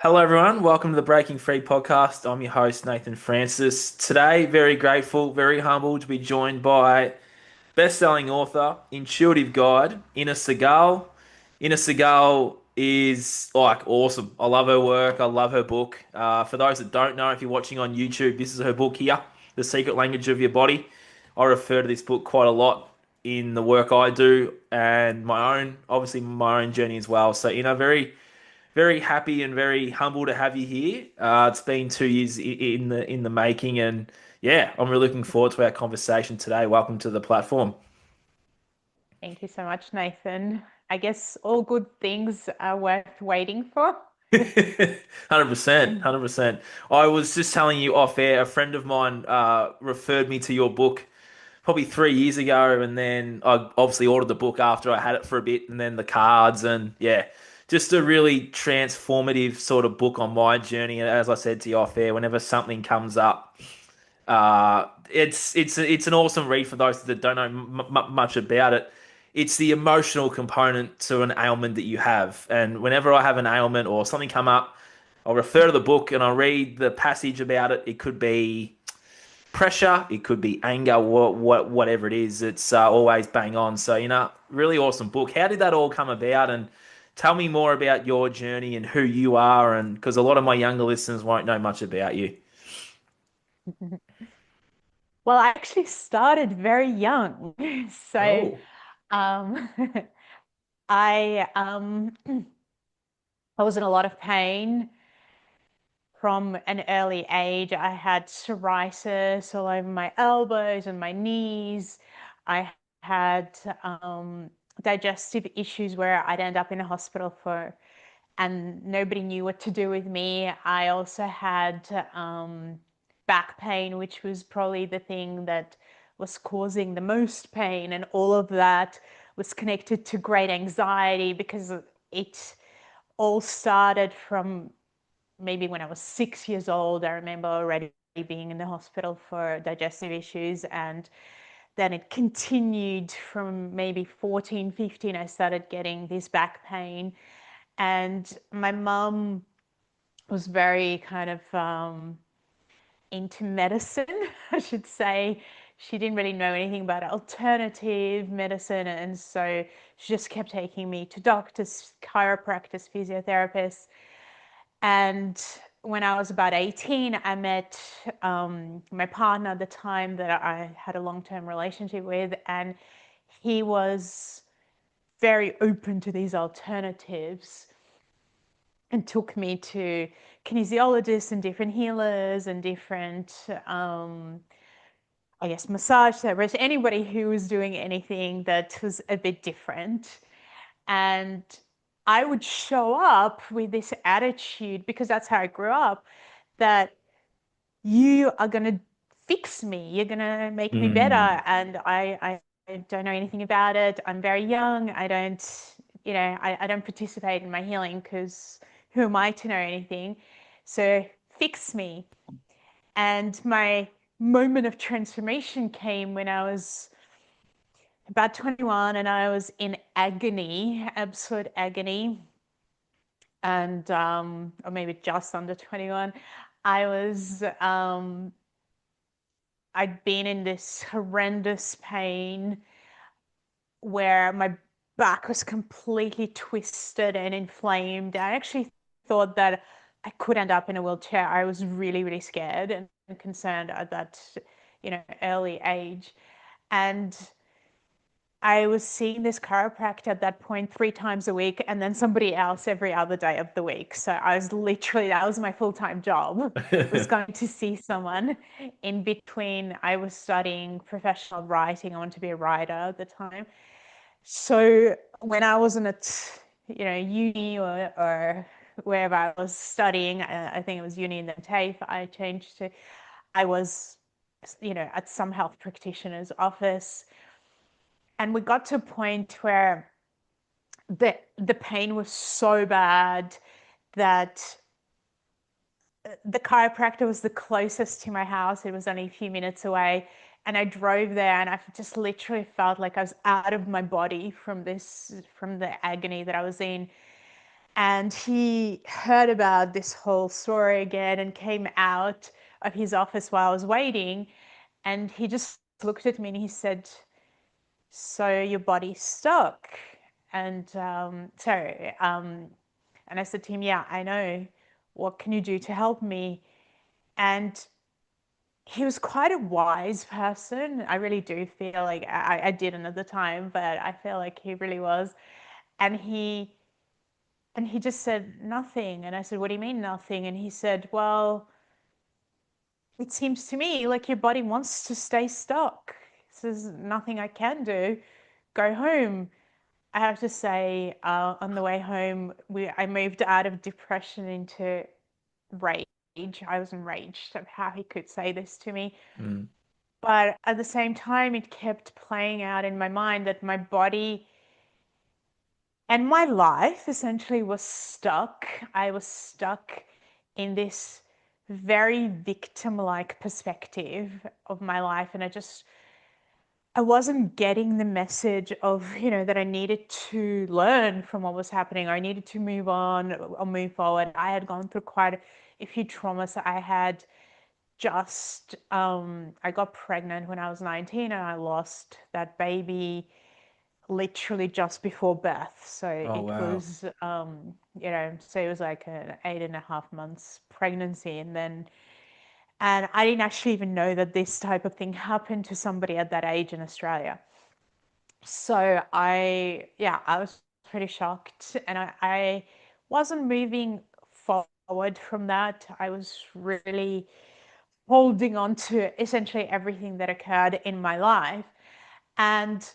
Hello, everyone. Welcome to the Breaking Free podcast. I'm your host, Nathan Francis. Today, very grateful, very humbled to be joined by best-selling author, intuitive guide, Inna Segal. Inna Segal is like awesome. I love her work. I love her book. For those that don't know, if you're watching on YouTube, this is her book here, The Secret Language of Your Body. I refer to this book quite a lot in the work I do and obviously my own journey as well. So, very happy and very humble to have you here. It's been 2 years in the making, and yeah, I'm really looking forward to our conversation today. Welcome to the platform. Thank you so much, Nathan. I guess all good things are worth waiting for. 100%, 100%. I was just telling you off air, a friend of mine referred me to your book probably 3 years ago, and then I obviously ordered the book after I had it for a bit, and then the cards, and yeah, just a really transformative sort of book on my journey. And as I said to you off air, whenever something comes up, it's an awesome read for those that don't know much about it. It's the emotional component to an ailment that you have, and whenever I have an ailment or something come up, I'll refer to the book and I'll read the passage about it. It could be pressure, it could be anger, whatever it is. It's always bang on. So really awesome book. How did that all come about? And tell me more about your journey and who you are, and because a lot of my younger listeners won't know much about you. Well, I actually started very young. So Oh. um, I I was in a lot of pain from an early age. I had psoriasis all over my elbows and my knees. I had digestive issues where I'd end up in a hospital and nobody knew what to do with me. I also had back pain, which was probably the thing that was causing the most pain, and all of that was connected to great anxiety because it all started from maybe when I was 6 years old. I remember already being in the hospital for digestive issues, and then it continued from maybe 14, 15. I started getting this back pain, and my mum was very kind of into medicine, I should say. She didn't really know anything about alternative medicine, and so she just kept taking me to doctors, chiropractors, physiotherapists. And when I was about 18, I met my partner at the time that I had a long-term relationship with, and he was very open to these alternatives and took me to kinesiologists and different healers and different, I guess, massage therapists, anybody who was doing anything that was a bit different. And I would show up with this attitude, because that's how I grew up, that you are going to fix me. You're going to make me Mm. better. And I don't know anything about it. I'm very young. I don't participate in my healing because who am I to know anything? So fix me. And my moment of transformation came when I was about 21 and I was in agony, absolute agony, and or maybe just under 21. I was I'd been in this horrendous pain where my back was completely twisted and inflamed. I actually thought that I could end up in a wheelchair. I was really, really scared and concerned at that, early age. And I was seeing this chiropractor at that point 3 times a week, and then somebody else every other day of the week. So I was literally, that was my full-time job, was going to see someone. In between, I was studying professional writing. I wanted to be a writer at the time. So when I wasn't at, uni or wherever I was studying, I think it was uni and then TAFE, I changed to, I was, at some health practitioner's office. And we got to a point where the pain was so bad that the chiropractor was the closest to my house. It was only a few minutes away. And I drove there and I just literally felt like I was out of my body from the agony that I was in. And he heard about this whole story again and came out of his office while I was waiting. And he just looked at me and he said, "So your body's stuck." And and I said to him, "Yeah, I know. What can you do to help me?" And he was quite a wise person. I really do feel like I didn't at the time, but I feel like he really was. And he just said nothing. And I said, "What do you mean nothing?" And he said, "Well, it seems to me like your body wants to stay stuck. So there's nothing I can do. Go home." I have to say, on the way home, I moved out of depression into rage. I was enraged of how he could say this to me. Mm. But at the same time, it kept playing out in my mind that my body and my life essentially was stuck. I was stuck in this very victim-like perspective of my life. And I wasn't getting the message of, that I needed to learn from what was happening. I needed to move on or move forward. I had gone through quite a few traumas. I got pregnant when I was 19 and I lost that baby literally just before birth. So Oh it wow. was, so it was like an 8.5 months pregnancy. And I didn't actually even know that this type of thing happened to somebody at that age in Australia. So yeah, I was pretty shocked and I wasn't moving forward from that. I was really holding on to essentially everything that occurred in my life. And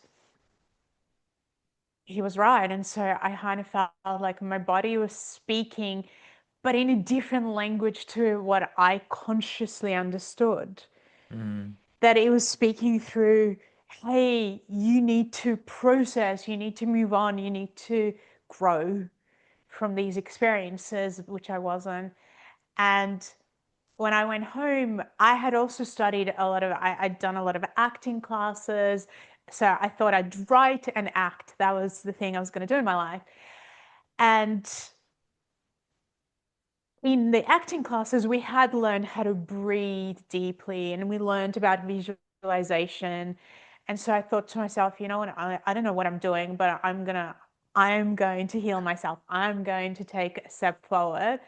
he was right. And so I kind of felt like my body was speaking, but in a different language to what I consciously understood. Mm. That it was speaking through, hey, you need to process, you need to move on, you need to grow from these experiences, which I wasn't. And when I went home, I had also studied I'd done a lot of acting classes. So I thought I'd write and act. That was the thing I was going to do in my life. And in the acting classes, we had learned how to breathe deeply and we learned about visualization. And so I thought to myself, you know what, I don't know what I'm doing, but I'm going to heal myself. I'm going to take a step forward.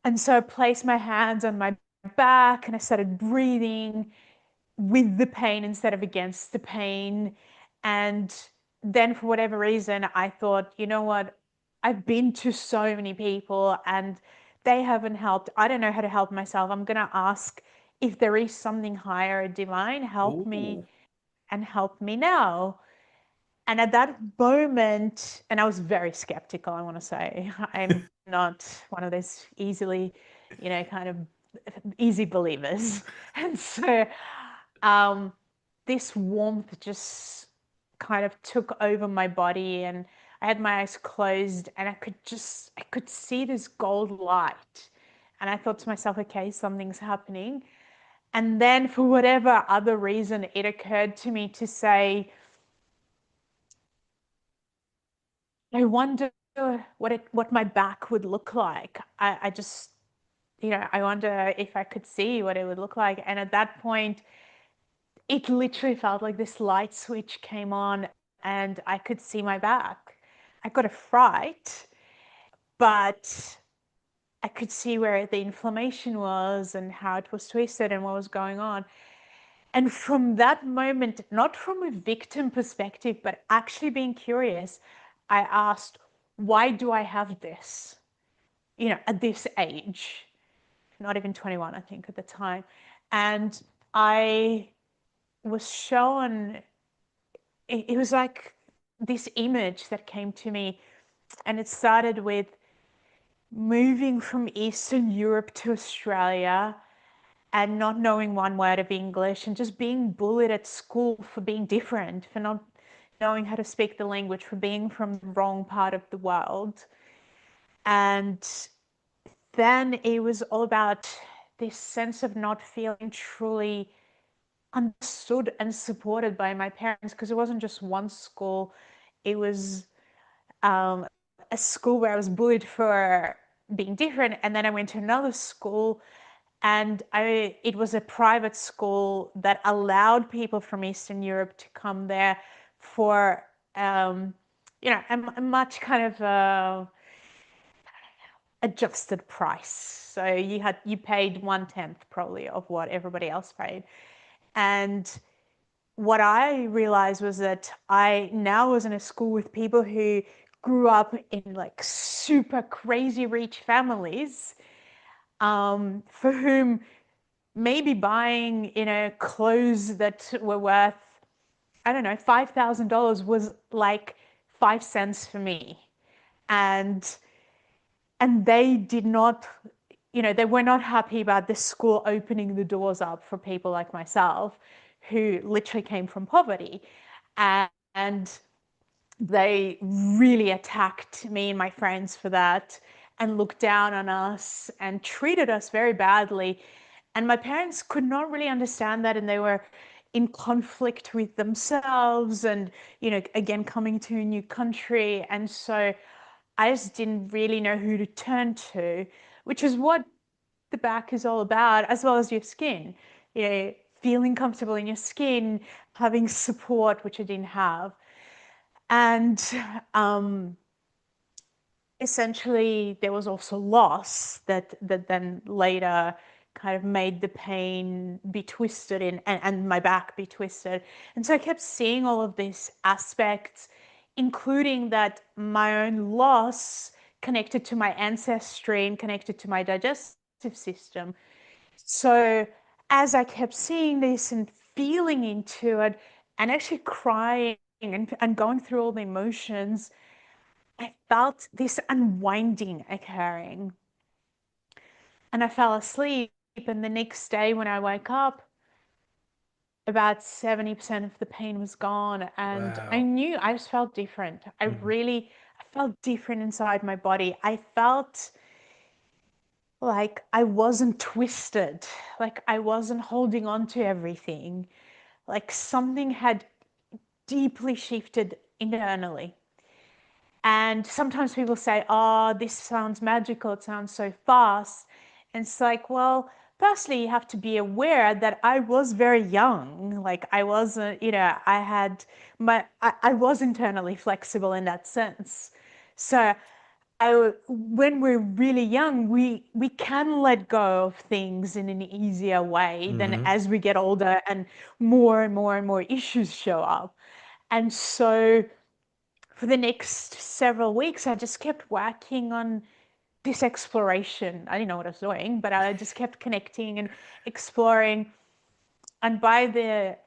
And so I placed my hands on my back and I started breathing with the pain instead of against the pain. And then for whatever reason, I thought, you know what? I've been to so many people and they haven't helped. I don't know how to help myself. I'm going to ask if there is something higher, divine, help me Ooh. and help me now. And at that moment, and I was very skeptical, I want to say, I'm not one of those easily, kind of easy believers. And so um, this warmth just kind of took over my body and I had my eyes closed and I could see this gold light. And I thought to myself, okay, something's happening. And then for whatever other reason, it occurred to me to say, I wonder what my back would look like. I just, I wonder if I could see what it would look like. And at that point, it literally felt like this light switch came on and I could see my back. I got a fright, but I could see where the inflammation was and how it was twisted and what was going on. And from that moment, not from a victim perspective, but actually being curious, I asked, why do I have this? At this age, not even 21, I think, at the time. And I was shown, it was like this image that came to me, and it started with moving from Eastern Europe to Australia and not knowing one word of English and just being bullied at school for being different, for not knowing how to speak the language, for being from the wrong part of the world. And then it was all about this sense of not feeling truly understood and supported by my parents because it wasn't just one school, it was a school where I was bullied for being different, and then I went to another school, and I it was a private school that allowed people from Eastern Europe to come there for um, a much kind of adjusted price. So you paid 1/10 probably of what everybody else paid. And what I realized was that I now was in a school with people who grew up in like super crazy rich families, for whom maybe buying, clothes that were worth, I don't know, $5,000 was like 5 cents for me. And they did not, they were not happy about this school opening the doors up for people like myself who literally came from poverty. And they really attacked me and my friends for that and looked down on us and treated us very badly. And my parents could not really understand that, and they were in conflict with themselves and, again, coming to a new country. And so I just didn't really know who to turn to, which is what the back is all about, as well as your skin. Feeling comfortable in your skin, having support, which I didn't have. And um, essentially, there was also loss that then later kind of made the pain be twisted and my back be twisted. And so I kept seeing all of these aspects, including that my own loss connected to my ancestry and connected to my digestive system. So as I kept seeing this and feeling into it and actually crying and going through all the emotions, I felt this unwinding occurring. And I fell asleep. And the next day, when I woke up, about 70% of the pain was gone. And I Wow. knew I just felt different. I felt different inside my body. I felt like I wasn't twisted, like I wasn't holding on to everything, like something had deeply shifted internally. And sometimes people say, oh, this sounds magical, it sounds so fast. And it's like, well, firstly, you have to be aware that I was very young. Like I wasn't, I was internally flexible in that sense. So when we're really young, we can let go of things in an easier way than Hmm. as we get older and more issues show up. And so for the next several weeks, I just kept working on this exploration. I didn't know what I was doing, but I just kept connecting and exploring. And by the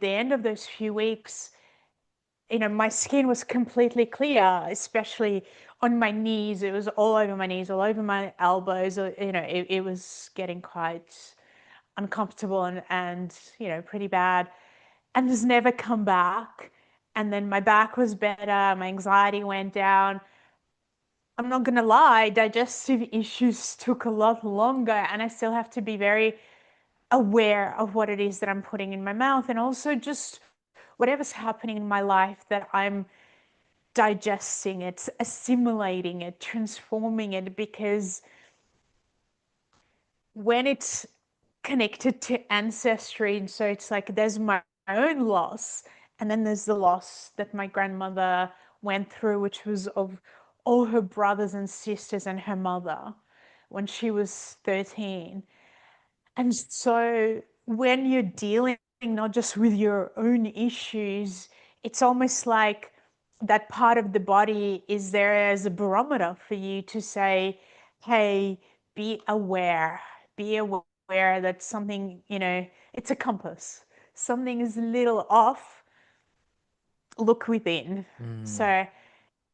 end of those few weeks, my skin was completely clear, especially on my knees. It was all over my knees, all over my elbows. It was getting quite uncomfortable and pretty bad. And has never come back. And then my back was better, my anxiety went down. I'm not gonna lie, digestive issues took a lot longer, and I still have to be very aware of what it is that I'm putting in my mouth, and also just whatever's happening in my life that I'm digesting it, assimilating it, transforming it, because when it's connected to ancestry, and so it's like there's my own loss, and then there's the loss that my grandmother went through, which was of all her brothers and sisters and her mother when she was 13. And so when you're dealing not just with your own issues, it's almost like that part of the body is there as a barometer for you to say, hey, be aware, be aware that something, it's a compass. Something is a little off, look within. Mm. So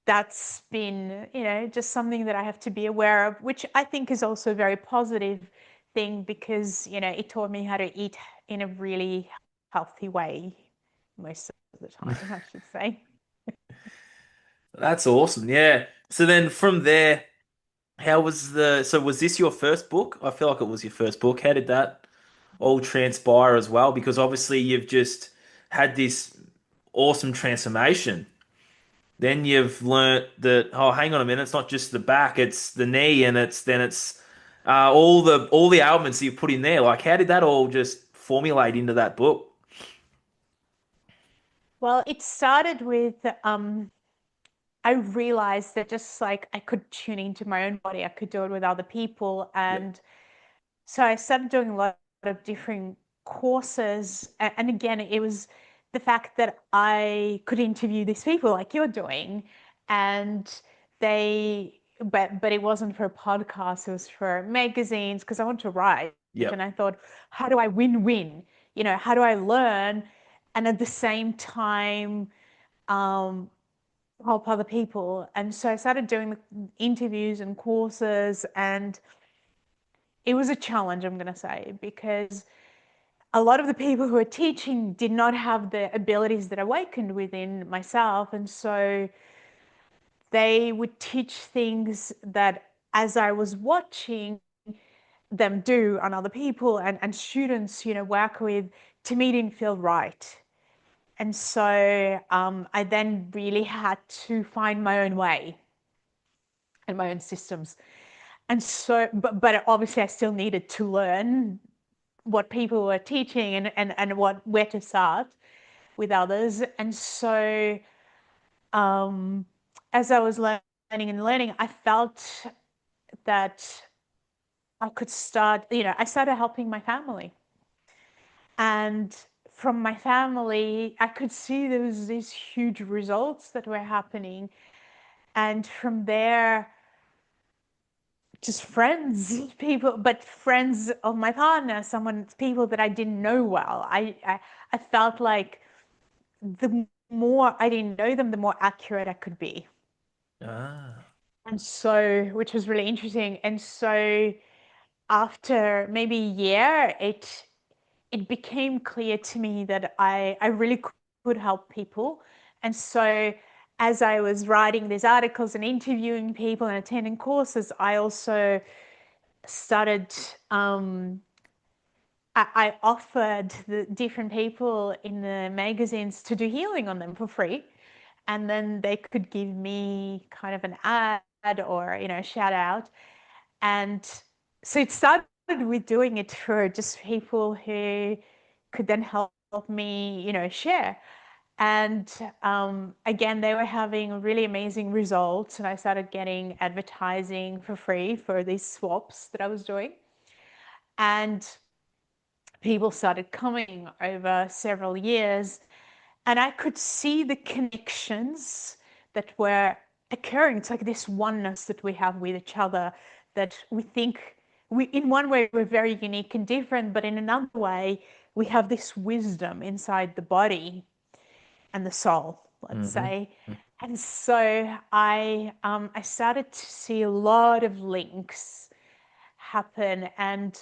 that's been, just something that I have to be aware of, which I think is also a very positive thing because, it taught me how to eat in a really healthy way most of the time, I should say. That's awesome. Yeah. So then from there, so was this your first book? I feel like it was your first book. How did that all transpire as well? Because obviously you've just had this awesome transformation. Then you've learnt that, oh, hang on a minute, it's not just the back, it's the knee, and it's all the ailments that you put in there. Like, how did that all just formulate into that book? Well, it started with I realized that just like I could tune into my own body, I could do it with other people. Yep. And so I started doing a lot of different courses. And again, it was the fact that I could interview these people like you're doing, and but it wasn't for a podcast, it was for magazines because I want to write. And Yep. I thought, how do I win-win? How do I learn and at the same time um, help other people? And so I started doing the interviews and courses, and it was a challenge, I'm going to say, because a lot of the people who were teaching did not have the abilities that awakened within myself. And so they would teach things that, as I was watching them do on other people and students, work with, to me didn't feel right. And so I then really had to find my own way and my own systems. And so, but obviously I still needed to learn what people were teaching and where to start with others. And so um, as I was learning and learning, I felt that I could start, I started helping my family. And from my family, I could see there was these huge results that were happening. And from there, just friends, people, but friends of my partner, people that I didn't know well. I felt like the more I didn't know them, the more accurate I could be. Ah. And so, which was really interesting. And so after maybe a year, it became clear to me that I really could help people. And so as I was writing these articles and interviewing people and attending courses, I also started I offered the different people in the magazines to do healing on them for free. And then they could give me kind of an ad or, a shout out. And so it started with doing it for just people who could then help me, share. And again, they were having really amazing results. And I started getting advertising for free for these swaps that I was doing. And people started coming over several years, and I could see the connections that were occurring. It's like this oneness that we have with each other, that we think in one way, we're very unique and different, but in another way, we have this wisdom inside the body and the soul, let's Hmm. say. And so I started to see a lot of links happen. And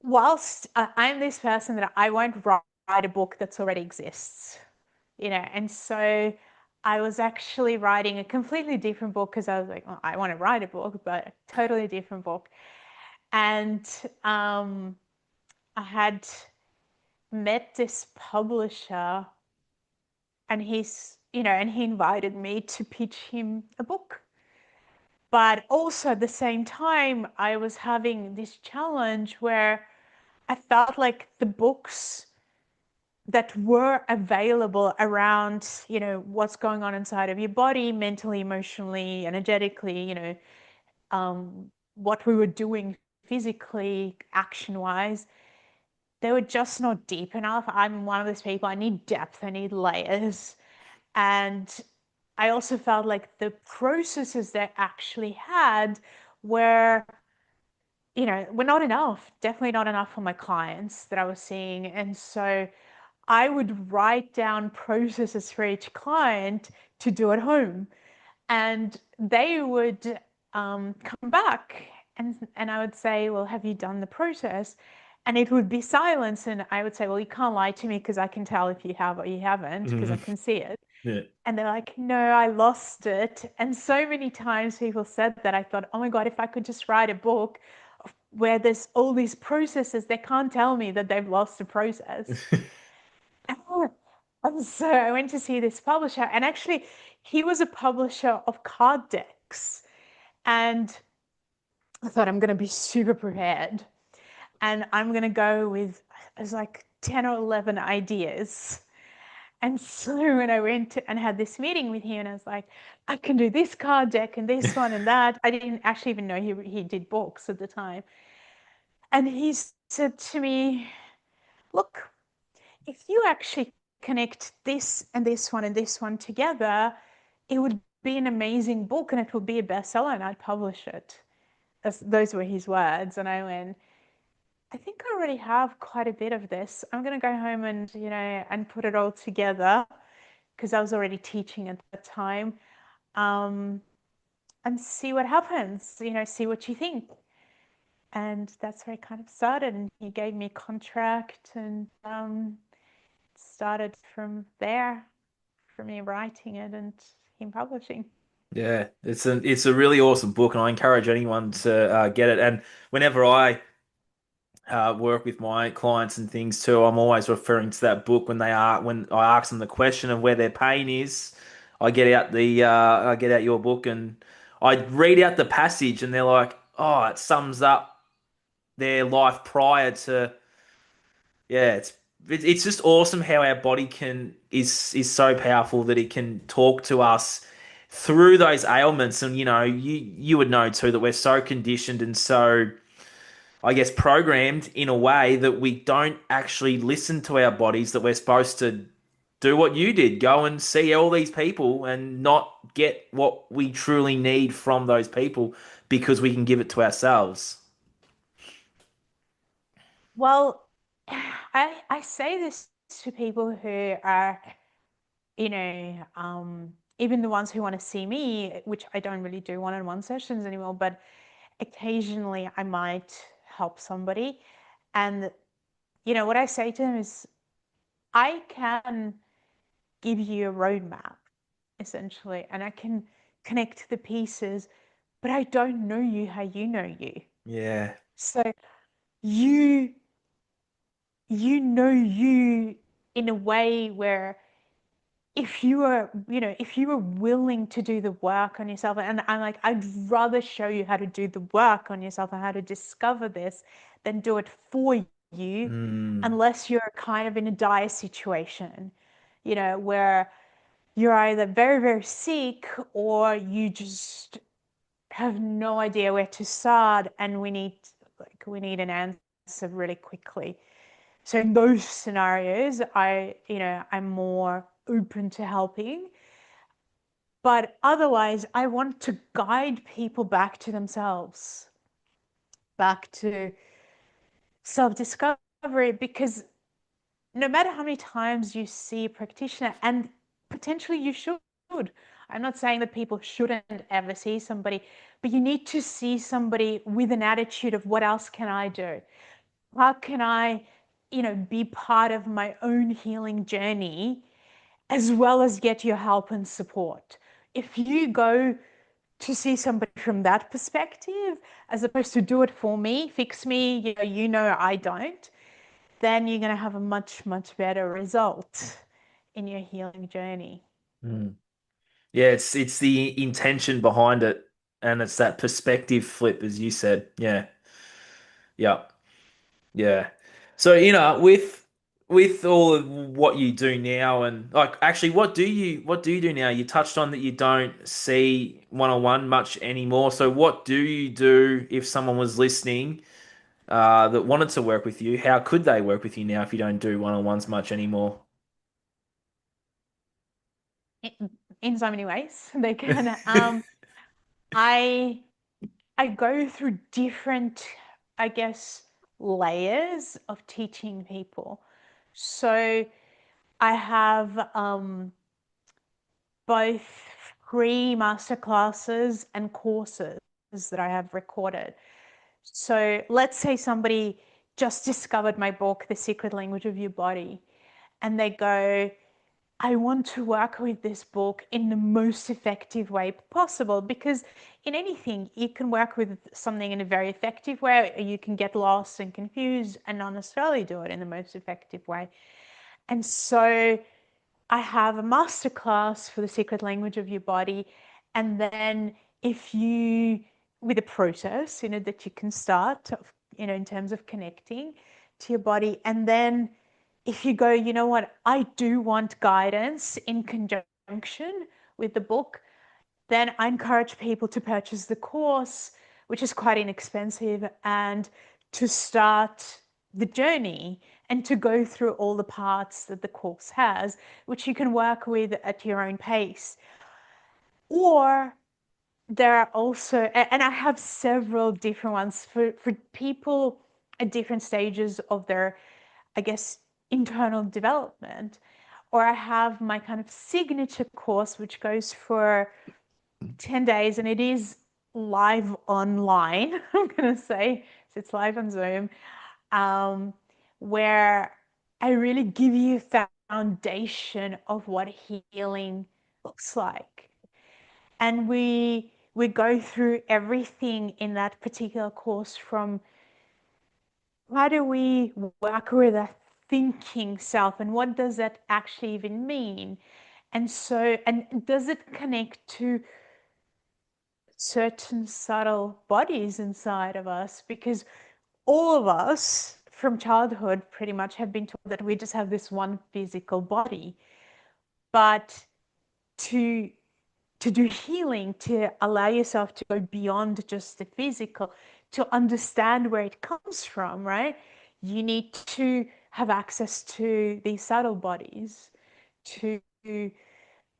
whilst I'm this person that I won't write a book that's already exists, and so I was actually writing a completely different book because I was like, well, I want to write a book, but a totally different book. And I had met this publisher, and and he invited me to pitch him a book. But also at the same time, I was having this challenge where I felt like the books that were available around, what's going on inside of your body, mentally, emotionally, energetically, what we were doing physically, action wise, they were just not deep enough. I'm one of those people, I need depth, I need layers. And I also felt like the processes they actually had were, were not enough, definitely not enough for my clients that I was seeing. And so I would write down processes for each client to do at home, and they would come back, and I would say, well, have you done the process? And it would be silence, and I would say, well, you can't lie to me because I can tell if you have or you haven't because I Hmm. can see it. Yeah. And they're like, no, I lost it. And so many times people said that, I thought, oh my God, if I could just write a book where there's all these processes, they can't tell me that they've lost the process. And so I went to see this publisher, and actually, he was a publisher of card decks. And I thought I'm going to be super prepared, and I'm going to go with, it was like 10 or 11 ideas. And so when I and had this meeting with him, and I was like, I can do this card deck and this one and that. I didn't actually even know he did books at the time. And he said to me, look, if you actually connect this and this one together, it would be an amazing book and it would be a bestseller and I'd publish it. Those were his words. And I went, I think I already have quite a bit of this. I'm going to go home and, and put it all together because I was already teaching at the time, um, and see what happens, see what you think. And that's where I kind of started. And he gave me a contract, and started from there, for me writing it and him publishing. Yeah, it's a really awesome book, and I encourage anyone to get it. And whenever I work with my clients and things too, I'm always referring to that book when I ask them the question of where their pain is. I get out your book and I read out the passage, and they're like, "Oh, it sums up their life prior to." Yeah, it's just awesome how our body can is so powerful that it can talk to us through those ailments. And you would know too that we're so conditioned and so, I guess, programmed in a way that we don't actually listen to our bodies, that we're supposed to do what you did, go and see all these people and not get what we truly need from those people because we can give it to ourselves. Well, I say this to people who are, even the ones who want to see me, which I don't really do one-on-one sessions anymore, but occasionally I might help somebody. And, what I say to them is, I can give you a roadmap, essentially, and I can connect the pieces, but I don't know you how you know you. Yeah. So you you know you in a way where, if you were willing to do the work on yourself, and I'm like, I'd rather show you how to do the work on yourself and how to discover this than do it for you, Mm, unless you're kind of in a dire situation, where you're either very, very sick or you just have no idea where to start, and we need an answer really quickly. So in those scenarios, I'm more open to helping. But otherwise, I want to guide people back to themselves, back to self-discovery, because no matter how many times you see a practitioner, and potentially you should, I'm not saying that people shouldn't ever see somebody, but you need to see somebody with an attitude of, what else can I do? How can I, be part of my own healing journey, as well as get your help and support? If you go to see somebody from that perspective, as opposed to do it for me, fix me, I don't, then you're going to have a much, much better result in your healing journey. mm. Yeah, it's the intention behind it, and it's that perspective flip, as you said. Yeah, yeah, yeah. So with all of what you do now, and like actually, what do you do now? You touched on that you don't see one-on-one much anymore. So what do you do if someone was listening that wanted to work with you? How could they work with you now if you don't do one-on-ones much anymore? In so many ways, they can. I I go through different, I guess, layers of teaching people. So I have, both free masterclasses and courses that I have recorded. So let's say somebody just discovered my book, The Secret Language of Your Body, and they go, I want to work with this book in the most effective way possible, because in anything, you can work with something in a very effective way, or you can get lost and confused and not necessarily do it in the most effective way. And so I have a masterclass for the secret language of your body. And then if you, with a process, that you can start, in terms of connecting to your body. And then if you go, you know what, I do want guidance in conjunction with the book, then I encourage people to purchase the course, which is quite inexpensive, and to start the journey and to go through all the parts that the course has, which you can work with at your own pace. Or there are also, and I have several different ones for people at different stages of their, I guess, internal development. Or I have my kind of signature course, which goes for 10 days, and it is live online. I'm going to say, so it's live on Zoom, um, where I really give you a foundation of what healing looks like. And we go through everything in that particular course, from how do we work with a thinking self, and what does that actually even mean? And so, and does it connect to certain subtle bodies inside of us? Because all of us from childhood pretty much have been told that we just have this one physical body. But to to do healing, to allow yourself to go beyond just the physical, to understand where it comes from, right? You need to have access to these subtle bodies, to the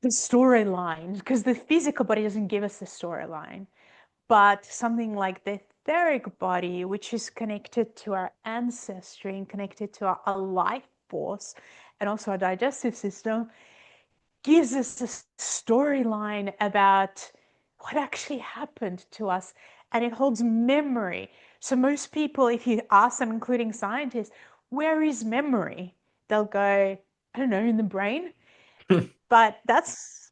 storyline, because the physical body doesn't give us the storyline, but something like the etheric body, which is connected to our ancestry and connected to our life force and also our digestive system, gives us a storyline about what actually happened to us, and it holds memory. So most people, if you ask them, including scientists, where is memory? They'll go, I don't know, in the brain. But that's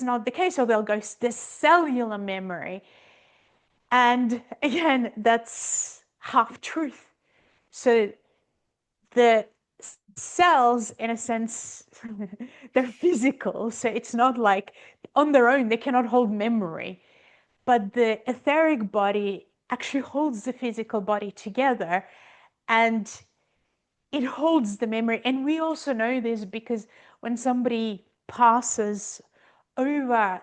not the case. Or they'll go, the cellular memory. And again, that's half truth. So the cells, in a sense, they're physical. So it's not like on their own, they cannot hold memory. But the etheric body actually holds the physical body together, and it holds the memory. And we also know this because when somebody passes over,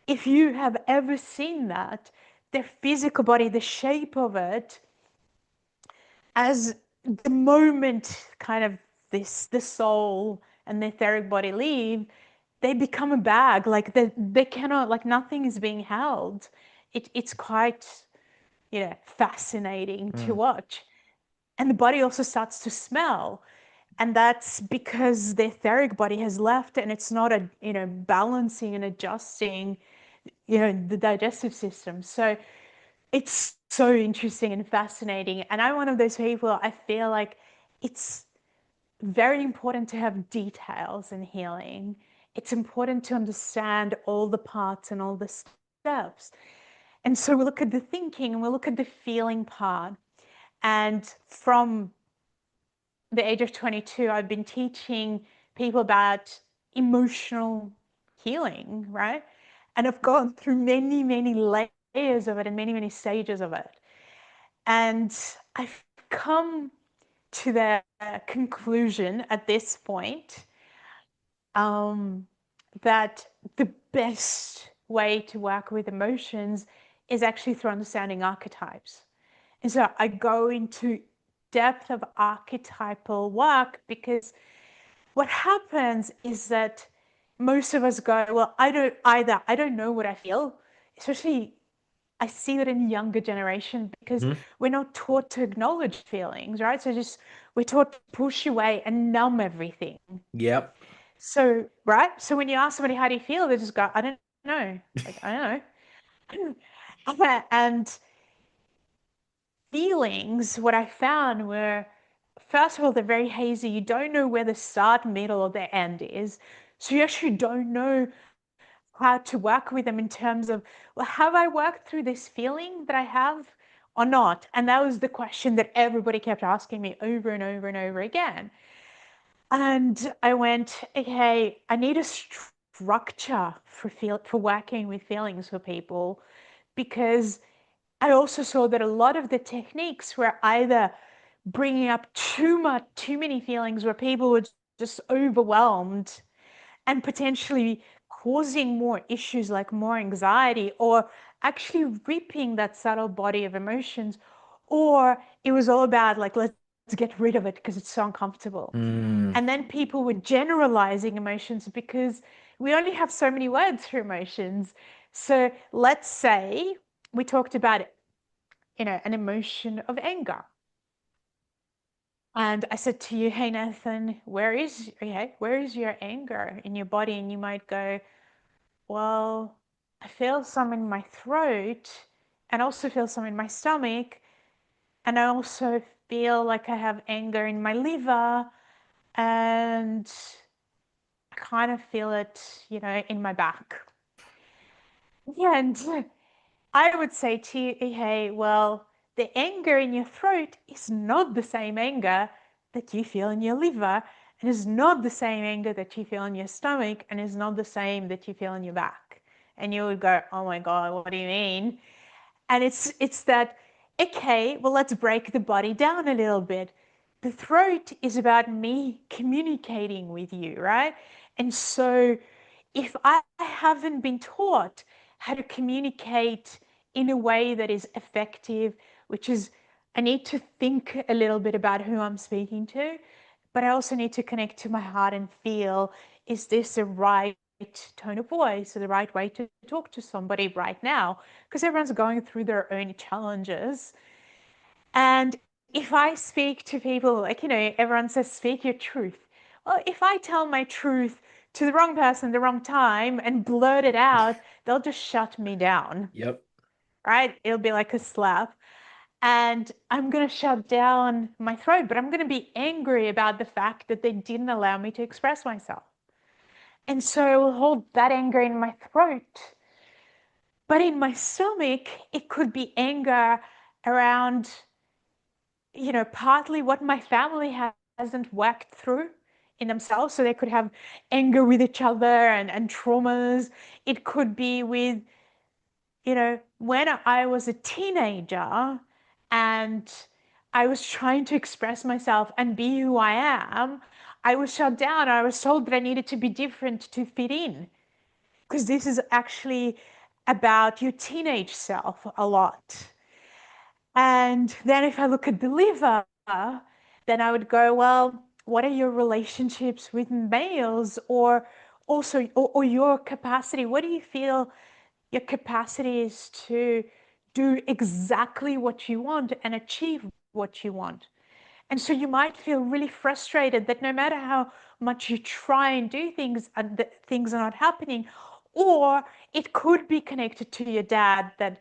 if you have ever seen that, their physical body, the shape of it, as the moment kind of the soul and the etheric body leave, they become a bag. Like they cannot, like nothing is being held. It's quite, fascinating to Mm. watch. And the body also starts to smell. And that's because the etheric body has left, and it's not balancing and adjusting, the digestive system. So it's so interesting and fascinating. And I'm one of those people, I feel like it's very important to have details in healing. It's important to understand all the parts and all the steps. And so we look at the thinking and we look at the feeling part. And from the age of 22, I've been teaching people about emotional healing, right? And I've gone through many, many layers of it and many, many stages of it. And I've come to the conclusion at this point, um, that the best way to work with emotions is actually through understanding archetypes. And so I go into depth of archetypal work because what happens is that most of us go, well, I don't know what I feel, especially I see that in younger generation because Mhm. we're not taught to acknowledge feelings, right? So just we're taught to push away and numb everything. Yep. So, right? So when you ask somebody, how do you feel? They just go, I don't know. Like, I don't know. And feelings, what I found were, first of all, they're very hazy. You don't know where the start, middle, or the end is. So you actually don't know how to work with them in terms of, well, have I worked through this feeling that I have or not? And that was the question that everybody kept asking me over and over and over again. And I went, okay, I need a structure for working with feelings for people, because I also saw that a lot of the techniques were either bringing up too many feelings where people were just overwhelmed and potentially causing more issues like more anxiety, or actually reaping that subtle body of emotions, or it was all about like, let's get rid of it because it's so uncomfortable. Mm. And then people were generalizing emotions because we only have so many words for emotions. So let's say we talked about, an emotion of anger. And I said to you, hey Nathan, where is your anger in your body? And you might go, well, I feel some in my throat and also feel some in my stomach. And I also feel like I have anger in my liver, and I kind of feel it, in my back. Yeah, and I would say to you, hey, well, the anger in your throat is not the same anger that you feel in your liver, and is not the same anger that you feel in your stomach, and is not the same that you feel in your back. And you would go, oh my God, what do you mean? And it's that, okay, well, let's break the body down a little bit. The throat is about me communicating with you, right? And so if I haven't been taught how to communicate in a way that is effective, which is, I need to think a little bit about who I'm speaking to, but I also need to connect to my heart and feel, is this the right tone of voice or the right way to talk to somebody right now? Because everyone's going through their own challenges. And if I speak to people, like, everyone says, speak your truth. Well, if I tell my truth to the wrong person, the wrong time, and blurt it out, they'll just shut me down, Yep. right? It'll be like a slap. And I'm going to shut down my throat, but I'm going to be angry about the fact that they didn't allow me to express myself. And so I will hold that anger in my throat. But in my stomach, it could be anger around, partly what my family hasn't worked through in themselves. So they could have anger with each other and traumas. It could be with, when I was a teenager and I was trying to express myself and be who I am, I was shut down. I was told that I needed to be different to fit in, because this is actually about your teenage self a lot. And then if I look at the liver, then I would go, well, what are your relationships with males, or also, or your capacity? What do you feel your capacity is to do exactly what you want and achieve what you want? And so you might feel really frustrated that no matter how much you try and do things, things are not happening. Or it could be connected to your dad, that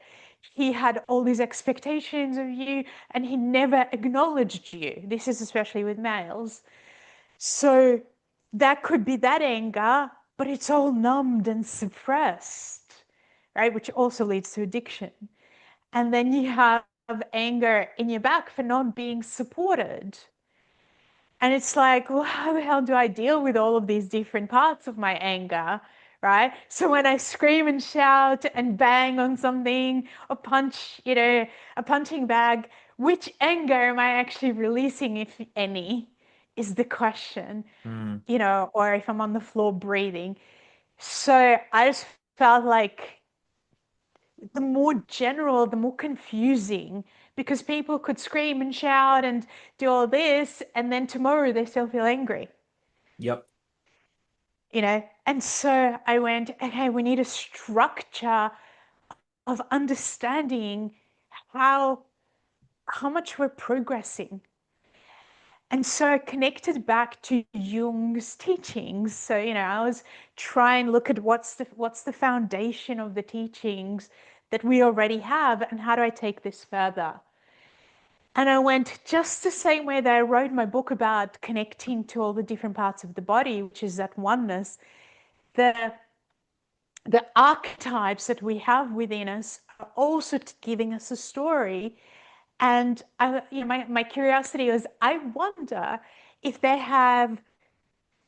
he had all these expectations of you and he never acknowledged you. This is especially with males. So that could be that anger, but it's all numbed and suppressed, right? Which also leads to addiction. And then you have anger in your back for not being supported. And it's like, well, how the hell do I deal with all of these different parts of my anger, right? So when I scream and shout and bang on something or punch, a punching bag, which anger am I actually releasing, if any, is the question, Mm. or if I'm on the floor breathing. So I just felt like the more general, the more confusing, because people could scream and shout and do all this, and then tomorrow they still feel angry, Yep. And so I went, okay, we need a structure of understanding how how much we're progressing. And so I connected back to Jung's teachings. So, I was trying to look at what's the foundation of the teachings that we already have, and how do I take this further? And I went just the same way that I wrote my book about connecting to all the different parts of the body, which is that oneness. The the archetypes that we have within us are also giving us a story. And my curiosity was, I wonder if they have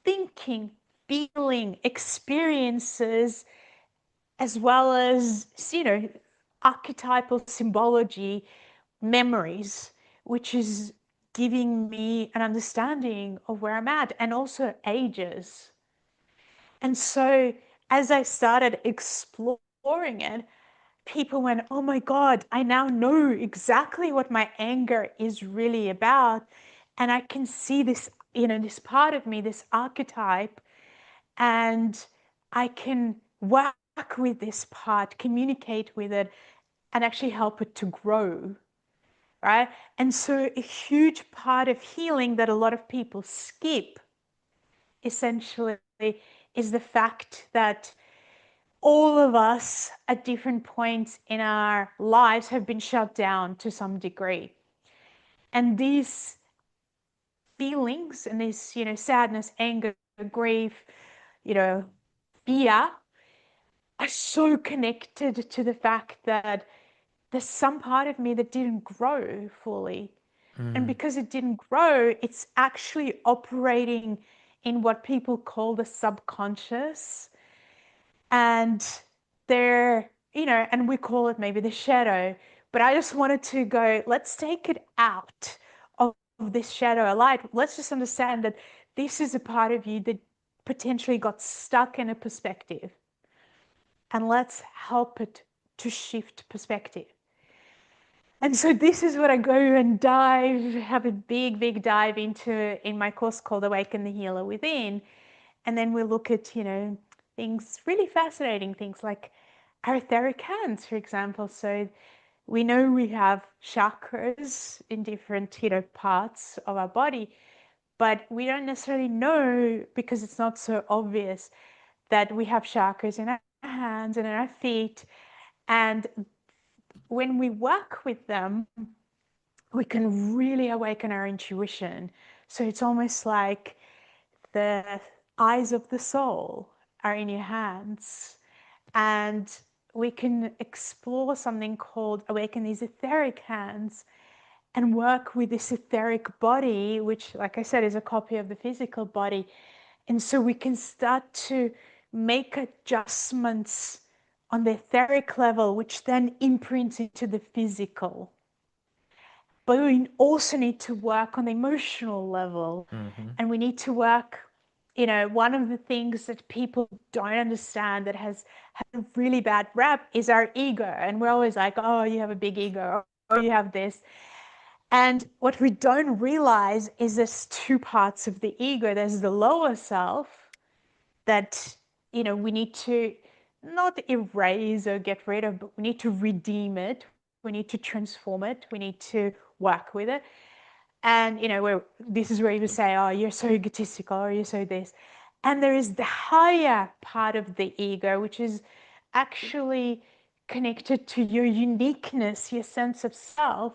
thinking, feeling, experiences, as well as, archetypal symbology, memories, which is giving me an understanding of where I'm at and also ages. And so as I started exploring it, people went, oh my God, I now know exactly what my anger is really about. And I can see this, this part of me, this archetype, and I can work with this part, communicate with it, and actually help it to grow. Right. And so a huge part of healing that a lot of people skip essentially is the fact that all of us at different points in our lives have been shut down to some degree. And these feelings and this, sadness, anger, grief, you know, fear are so connected to the fact that there's some part of me that didn't grow fully. And Mm. because it didn't grow, it's actually operating in what people call the subconscious. And they're, and we call it maybe the shadow. But I just wanted to go, let's take it out of this shadow of light. Let's just understand that this is a part of you that potentially got stuck in a perspective. And let's help it to shift perspective. And so this is what I go and have a big, big dive into in my course called Awaken the Healer Within. And then we look at, things, really fascinating things like our etheric hands, for example. So we know we have chakras in different, parts of our body, but we don't necessarily know, because it's not so obvious, that we have chakras in our hands and in our feet. And when we work with them, we can really awaken our intuition. So it's almost like the eyes of the soul are in your hands. And we can explore something called awaken these etheric hands and work with this etheric body, which, like I said, is a copy of the physical body. And so we can start to make adjustments on the etheric level, which then imprints into the physical. But we also need to work on the emotional level. Mm-hmm. And we need to work, one of the things that people don't understand that has had a really bad rap is our ego. And we're always like, oh, you have a big ego, oh, you have this. And what we don't realize is there's two parts of the ego. There's the lower self that, we need to not erase or get rid of, but we need to redeem it. We need to transform it. We need to work with it. And, where this is where you say, oh, you're so egotistical, or you're so this. And there is the higher part of the ego, which is actually connected to your uniqueness, your sense of self,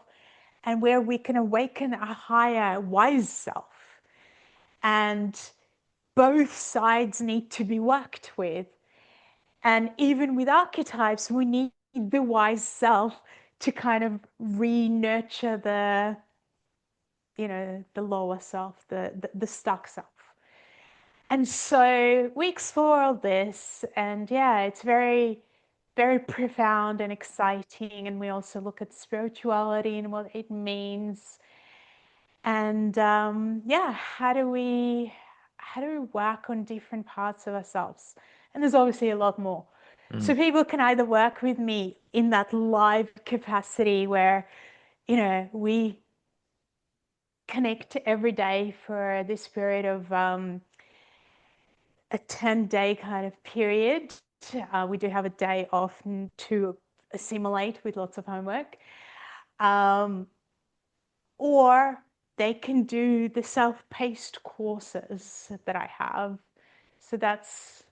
and where we can awaken a higher wise self. And both sides need to be worked with. And even with archetypes, we need the wise self to kind of re-nurture the lower self, the stuck self. And so we explore all this, and yeah, it's very, very profound and exciting. And we also look at spirituality and what it means. And yeah, how do we work on different parts of ourselves? And there's obviously a lot more. So Mm. people can either work with me in that live capacity where, we connect every day for this period of a 10-day kind of period. We do have a day off to assimilate with lots of homework. Um, or they can do the self-paced courses that I have. So that's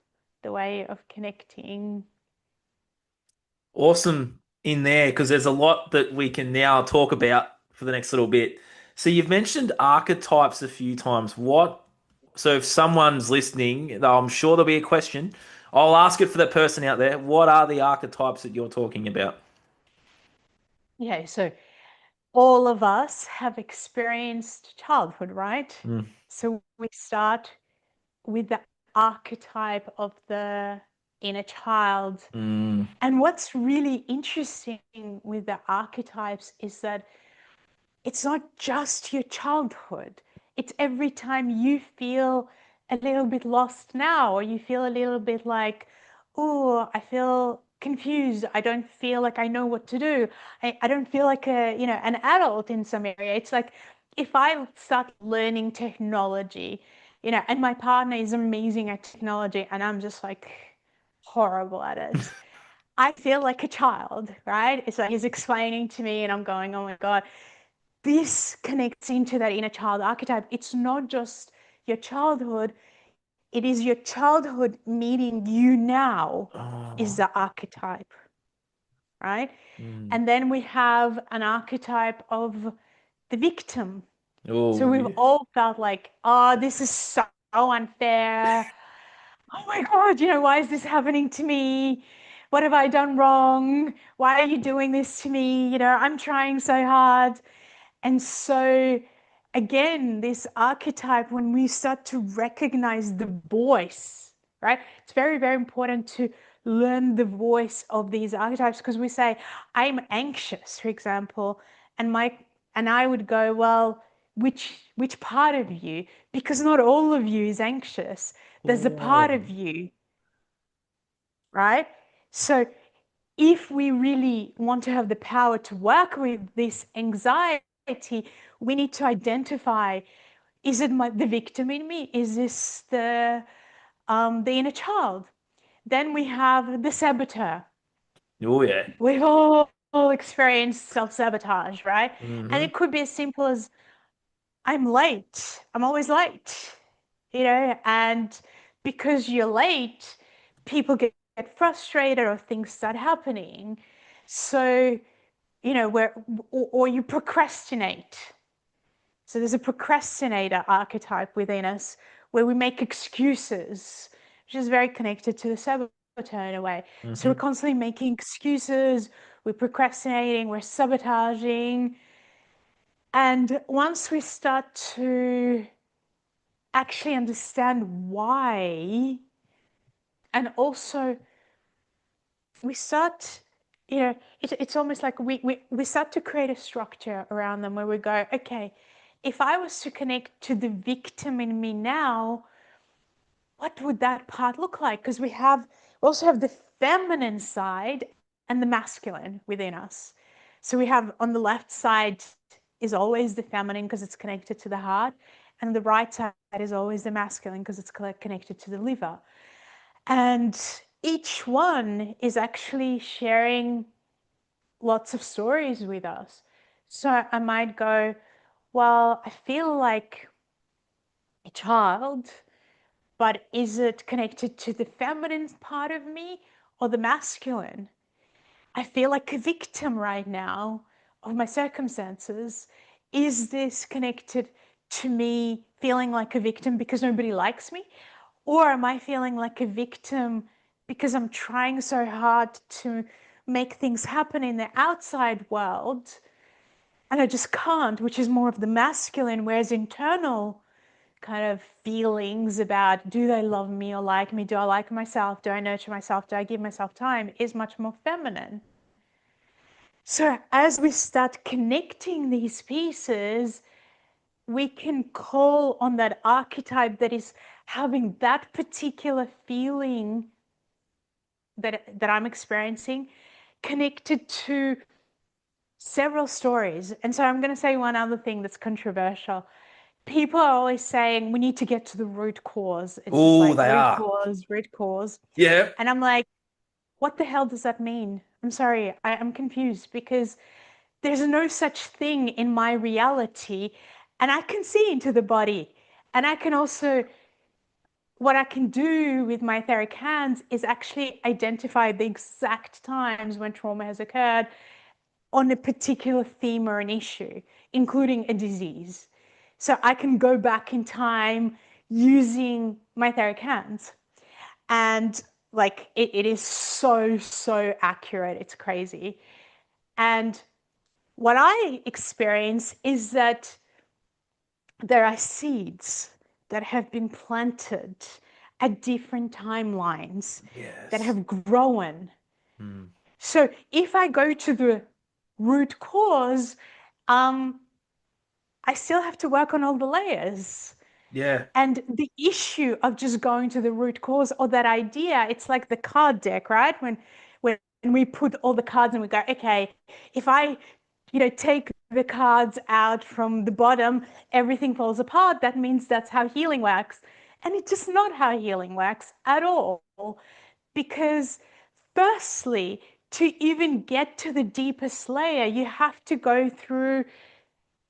the way of connecting. Awesome in there because there's a lot that we can now talk about for the next little bit. So you've mentioned archetypes a few times. So if someone's listening, though I'm sure there'll be a question, I'll ask it for the person out there. What are the archetypes that you're talking about? Yeah, so all of us have experienced childhood, right? Mm. So we start with the archetype of the inner child. Mm. And what's really interesting with the archetypes is that it's not just your childhood. It's every time you feel a little bit lost now, or you feel a little bit like, oh, I feel confused. I don't feel like I know what to do. I don't feel like an adult in some area. It's like if I start learning technology, and my partner is amazing at technology and I'm just like horrible at it. I feel like a child, right? It's like he's explaining to me and I'm going, oh my God, this connects into that inner child archetype. It's not just your childhood, it is your childhood meeting you now, is Oh. the archetype, right? Mm. And then we have an archetype of the victim. So Oh, we've yeah. all felt like, oh, this is so unfair. Oh my God, why is this happening to me? What have I done wrong? Why are you doing this to me? I'm trying so hard. And so, again, this archetype, when we start to recognize the voice, right? It's very, very important to learn the voice of these archetypes because we say, I'm anxious, for example, and I would go, well, which part of you? Because not all of you is anxious. There's a part Oh. of you, right? So if we really want to have the power to work with this anxiety, we need to identify, is it the victim in me? Is this the inner child? Then we have the saboteur. Oh, yeah. We've all experienced self-sabotage, right? And Mm-hmm. it could be as simple as I'm late. I'm always late, and because you're late, people get frustrated or things start happening. So, where or you procrastinate. So there's a procrastinator archetype within us where we make excuses, which is very connected to the saboteur in a way. So we're Mm-hmm. constantly making excuses, we're procrastinating, we're sabotaging. And once we start to actually understand why, and also we start, it's almost like we start to create a structure around them where we go, okay, if I was to connect to the victim in me now, what would that part look like? Because we also have the feminine side and the masculine within us. So we have on the left side is always the feminine because it's connected to the heart, and the right side is always the masculine because it's connected to the liver. And each one is actually sharing lots of stories with us. So I might go, well, I feel like a child, but is it connected to the feminine part of me or the masculine? I feel like a victim right now of my circumstances. Is this connected to me feeling like a victim because nobody likes me? Or am I feeling like a victim because I'm trying so hard to make things happen in the outside world and I just can't, which is more of the masculine, whereas internal kind of feelings about do they love me or like me? Do I like myself? Do I nurture myself? Do I give myself time? Is much more feminine. So as we start connecting these pieces, we can call on that archetype that is having that particular feeling that I'm experiencing connected to several stories. And so I'm going to say one other thing that's controversial. People are always saying we need to get to the root cause. It's just Oh, like they root are. cause, root cause. Yeah. And I'm like, what the hell does that mean? I'm sorry, I'm confused because there's no such thing in my reality. And I can see into the body. And I can also, what I can do with my etheric hands is actually identify the exact times when trauma has occurred on a particular theme or an issue, including a disease. So I can go back in time using my etheric hands. And like it is so, so accurate. It's crazy. And what I experience is that there are seeds. that have been planted at different timelines that Yes. have grown. Mm. So if I go to the root cause, um, I still have to work on all the layers. Yeah. And the issue of just going to the root cause or that idea, it's like the card deck, right? When we put all the cards and we go, okay, if I, take the cards out from the bottom, everything falls apart. That means that's how healing works. And it's just not how healing works at all. Because firstly, to even get to the deepest layer, you have to go through,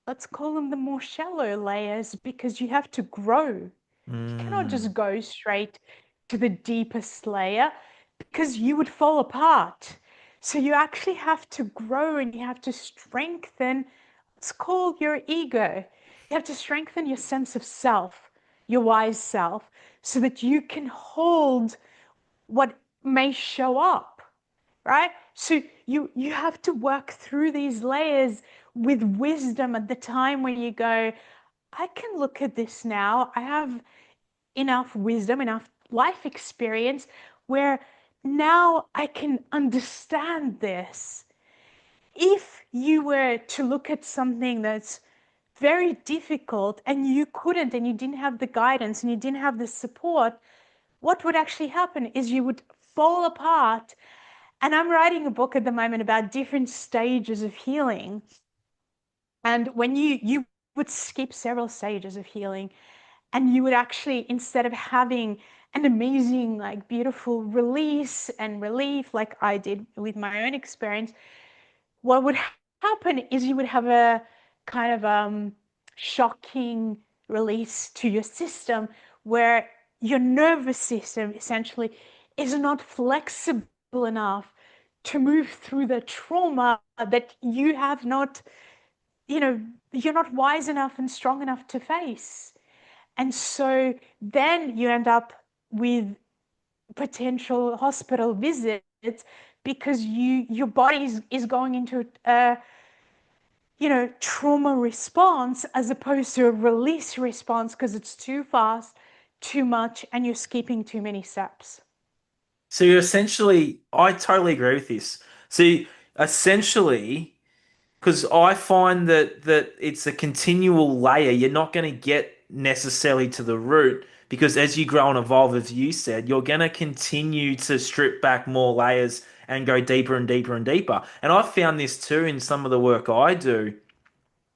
let's call them the more shallow layers, because you have to grow. You cannot Mm. just go straight to the deepest layer because you would fall apart. So you actually have to grow and you have to strengthen, let's call your ego. You have to strengthen your sense of self, your wise self, so that you can hold what may show up, right? So you have to work through these layers with wisdom at the time when you go, I can look at this now. I have enough wisdom, enough life experience where now I can understand this. If you were to look at something that's very difficult and you couldn't, and you didn't have the guidance and you didn't have the support, what would actually happen is you would fall apart. And I'm writing a book at the moment about different stages of healing. And when you would skip several stages of healing, and you would actually, instead of having an amazing, like beautiful release and relief, like I did with my own experience, what would happen is you would have a kind of shocking release to your system where your nervous system essentially is not flexible enough to move through the trauma that you have not, you're not wise enough and strong enough to face. And so then you end up with potential hospital visits because your body is going into a, trauma response as opposed to a release response because it's too fast, too much, and you're skipping too many steps. So you're essentially, I totally agree with this. So essentially, because I find that it's a continual layer. You're not going to get necessarily to the root because as you grow and evolve, as you said, you're going to continue to strip back more layers and go deeper and deeper and deeper. And I've found this too in some of the work I do,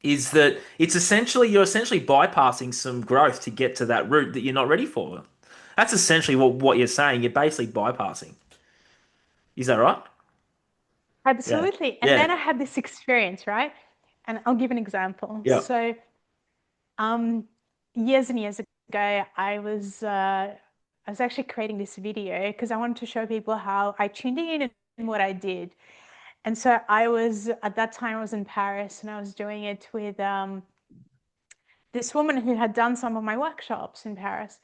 is that you're essentially bypassing some growth to get to that root that you're not ready for. That's essentially what you're saying. You're basically bypassing. Is that right? Yeah. Absolutely. And Yeah. then I had this experience, right? And I'll give an example. Yeah. So, um, years and years ago, I was actually creating this video because I wanted to show people how I tuned in and what I did. And so I was, at that time, I was in Paris and I was doing it with this woman who had done some of my workshops in Paris.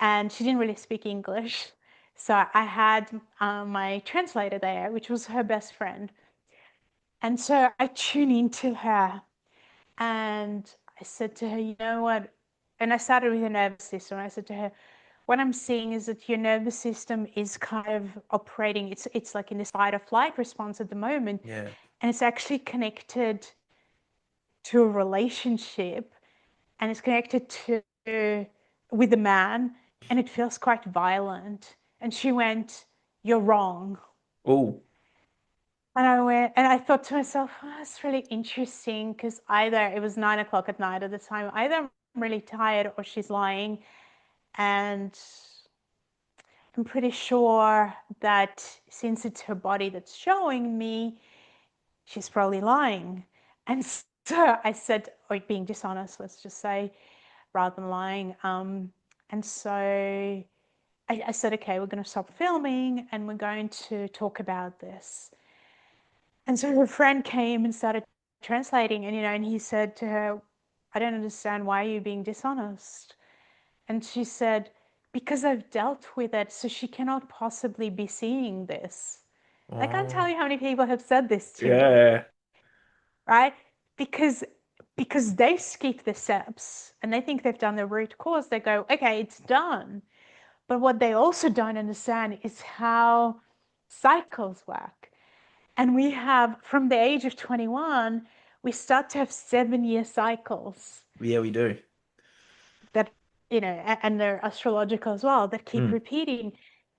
And she didn't really speak English. So I had my translator there, which was her best friend. And so I tuned into her and I said to her, you know what? And I started with her nervous system. I said to her, what I'm seeing is that your nervous system is kind of operating, it's like in this fight or flight response at the moment. Yeah. And it's actually connected to a relationship and it's connected to with a man and it feels quite violent. And she went, you're wrong. Oh. And I went, and I thought to myself, oh, that's really interesting because either it was 9 o'clock at night at the time, either I'm really tired or she's lying. And I'm pretty sure that since it's her body that's showing me, she's probably lying. And so I said, or being dishonest, let's just say, rather than lying. And so I said, okay, we're going to stop filming and we're going to talk about this. And so her friend came and started translating, and and he said to her, I don't understand, why are you being dishonest? And she said, because I've dealt with it, so she cannot possibly be seeing this. I can't tell Oh. you how many people have said this to me, Yeah. right? Because because they skip the steps and they think they've done the root cause. They go, okay, it's done. But what they also don't understand is how cycles work. And we have, from the age of 21, we start to have 7 year cycles Yeah, we do. that, and they're astrological as well, that keep Mm. repeating.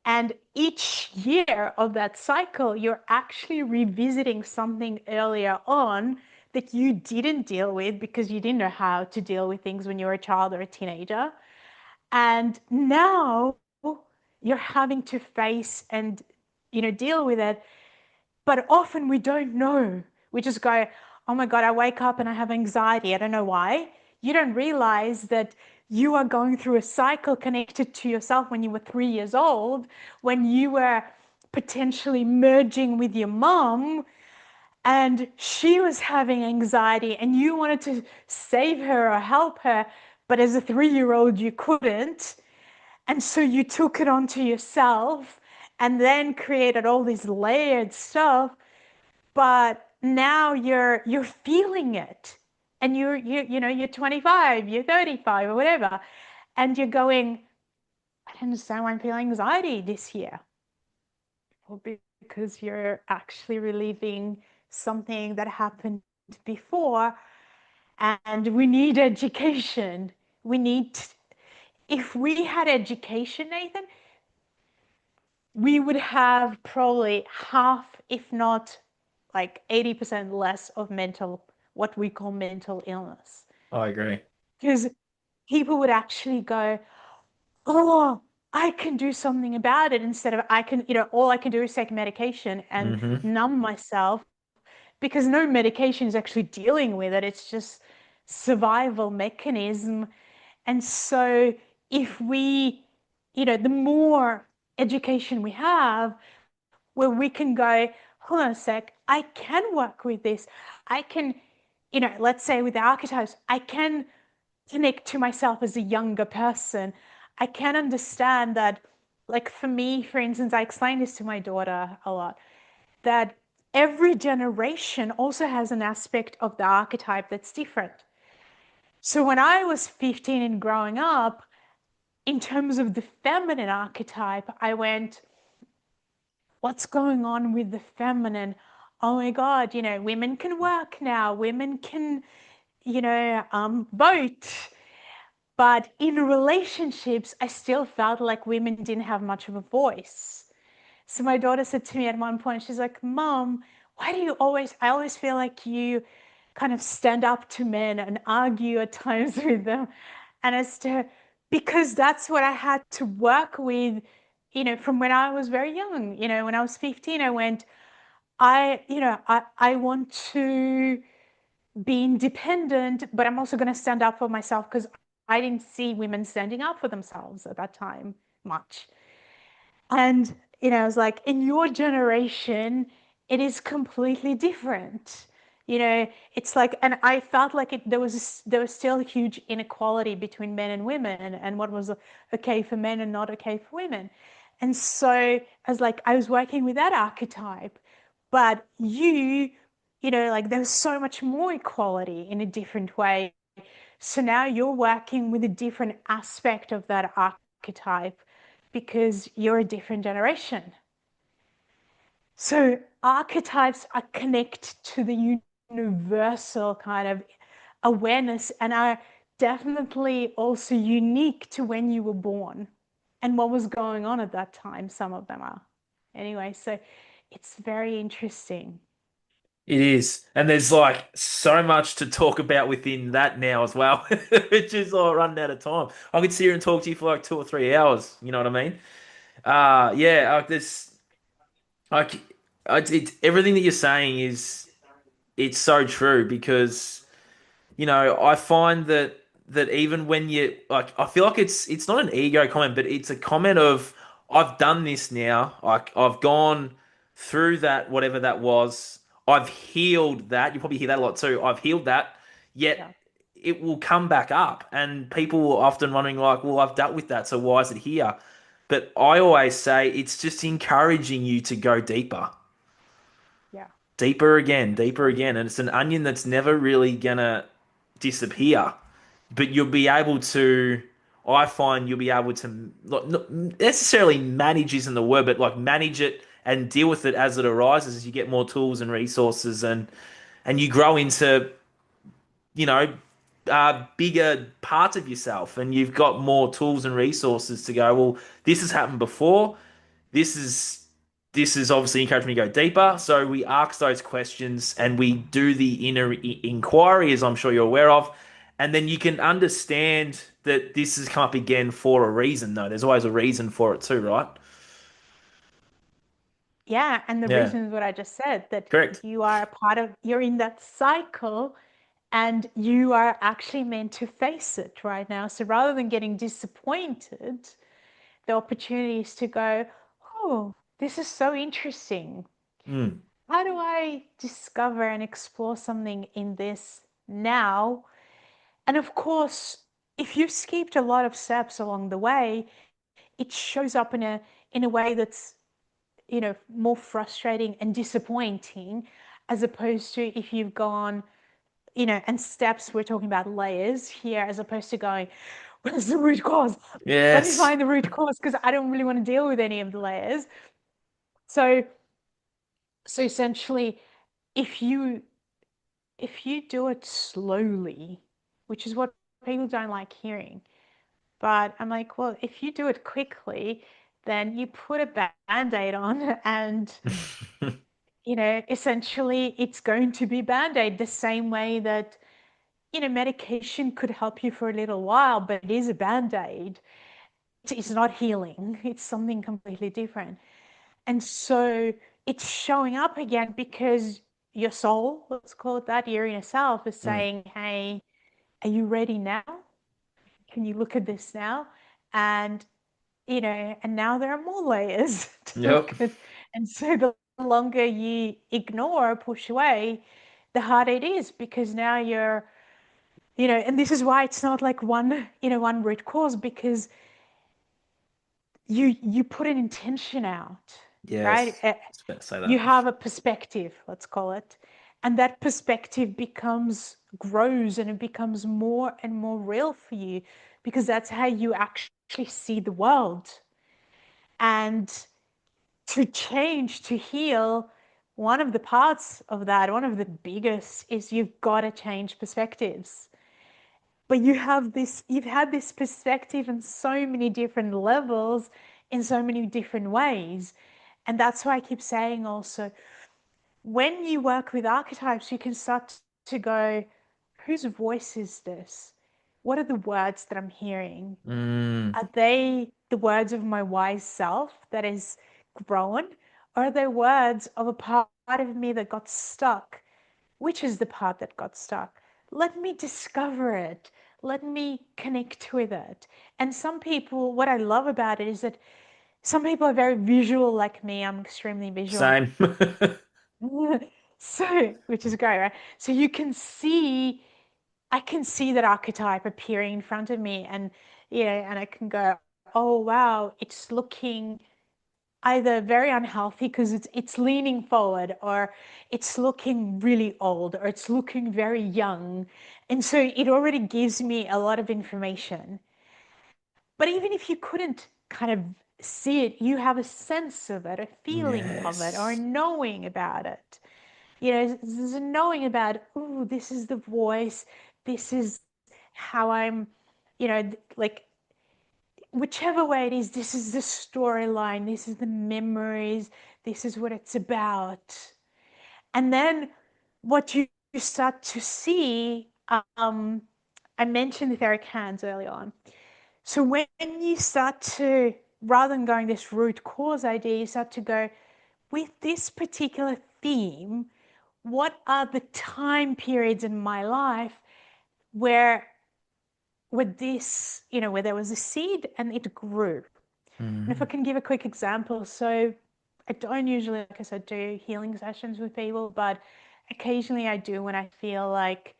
And each year of that cycle, you're actually revisiting something earlier on that you didn't deal with because you didn't know how to deal with things when you were a child or a teenager. And now you're having to face and, deal with it. But often we don't know. We just go, oh my God, I wake up and I have anxiety. I don't know why. You don't realize that you are going through a cycle connected to yourself when you were 3 years old, when you were potentially merging with your mom and she was having anxiety and you wanted to save her or help her. But as a 3 year old, you couldn't. And so you took it onto yourself and then created all this layered stuff, but now you're feeling it, and you're 25, you're 35 or whatever, and you're going, I don't understand why I'm feeling anxiety this year. Well, because you're actually reliving something that happened before. And we need education. We need, if we had education, Nathan, we would have probably half, if not like 80% less of what we call mental illness. I agree. Because people would actually go, oh, I can do something about it, instead of all I can do is take medication and Hmm. numb myself, because no medication is actually dealing with it. It's just survival mechanism. And so if the more education we have, where we can go, hold on a sec, I can work with this. I can, let's say with the archetypes, I can connect to myself as a younger person. I can understand that, like for me, for instance, I explain this to my daughter a lot, that every generation also has an aspect of the archetype that's different. So when I was 15 and growing up, in terms of the feminine archetype, I went, what's going on with the feminine? Oh my God, women can work now, women can, vote. But in relationships, I still felt like women didn't have much of a voice. So my daughter said to me at one point, she's like, Mom, why do you I always feel like you kind of stand up to men and argue at times with them. And as to, because that's what I had to work with, from when I was very young. When I was 15, I went, I want to be independent, but I'm also going to stand up for myself, because I didn't see women standing up for themselves at that time much. And, I was like, in your generation, it is completely different. It's like, and I felt like there was still a huge inequality between men and women, and what was okay for men and not okay for women. And so I was working with that archetype, but like there was so much more equality in a different way. So now you're working with a different aspect of that archetype because you're a different generation. So archetypes are connected to the universal kind of awareness, and are definitely also unique to when you were born and what was going on at that time. Some of them are. Anyway, so it's very interesting. It is. And there's like so much to talk about within that now as well, which is all running out of time. I could sit here and talk to you for like 2 or 3 hours. You know what I mean? Yeah, like this, like, everything that you're saying it's so true because. I find that even when you like, I feel like it's not an ego comment, but it's a comment of I've done this now. Like I've gone through that, whatever that was. I've healed that. You probably hear that a lot too. I've healed that, yet Yeah, it will come back up, and people are often wondering like, well, I've dealt with that, so why is it here? But I always say it's just encouraging you to go deeper, yeah, deeper again, and it's an onion that's never really gonna. disappear, but you'll be able to. I find you'll be able to not necessarily manage isn't the word, but like manage it and deal with it as it arises as you get more tools and resources and you grow into you know bigger parts of yourself and you've got more tools and resources to go. Well, this has happened before. This is this is obviously encouraging me to go deeper. So we ask those questions and we do the inner inquiry, as I'm sure you're aware of. And then you can understand that this has come up again for a reason, though. There's always a reason for it too, right? Yeah, and the Yeah, reason is what I just said, that correct. you are a part of, you're in that cycle and you are actually meant to face it right now. So rather than getting disappointed, the opportunity is to go, oh, this is so interesting. Mm, How do I discover and explore something in this now? And of course, if you skipped a lot of steps along the way, it shows up in a way that's more frustrating and disappointing, as opposed to if you've gone, and steps, we're talking about layers here, as opposed to going, where's the root cause? Let me yes. find the root cause because I don't really want to deal with any of the layers. So so essentially, if you if you do it slowly, which is what people don't like hearing, but I'm like, well, if you do it quickly, then you put a band-aid on and essentially it's going to be band-aid the same way that, medication could help you for a little while, but it is a band-aid. It's not healing. It's something completely different. And so it's showing up again because your soul, let's call it that, your inner self is Mm, saying, hey, are you ready now? Can you look at this now? And and now there are more layers to yep. look at. And so the longer you ignore or push away, the harder it is because now you're, and this is why it's not like one root cause, because you put an intention out, right? Yes. I was about to say You that. have a perspective, let's call it, and that perspective grows and it becomes more and more real for you because that's how you actually see the world. And to change, to heal, one of the parts of that, one of the biggest, is you've got to change perspectives. But you've had this perspective in so many different levels, in so many different ways. And that's why I keep saying also, when you work with archetypes, you can start to go, whose voice is this? What are the words that I'm hearing? Mm, Are they the words of my wise self that is grown? Or are they words of a part of me that got stuck? Which is the part that got stuck? Let me discover it. Let me connect with it. And some people, what I love about it is that some people are very visual like me. I'm extremely visual. same. So, which is great, right? So you can see, I can see that archetype appearing in front of me and, and I can go, oh, wow, it's looking either very unhealthy because it's leaning forward, or it's looking really old, or it's looking very young. And so it already gives me a lot of information. But even if you couldn't kind of see it, you have a sense of it, a feeling of it, or a Yes. knowing about it. There's a knowing about, oh, this is the voice, this is how I'm, like whichever way it is, this is the storyline, this is the memories, this is what it's about. And then what you start to see, I mentioned the etheric hands early on. So when you start to, rather than going this root cause idea, you start to go, with this particular theme, what are the time periods in my life where with this, where there was a seed and it grew. And if I Mm, can give a quick example, so I don't usually, like I said, do healing sessions with people, but occasionally I do when I feel like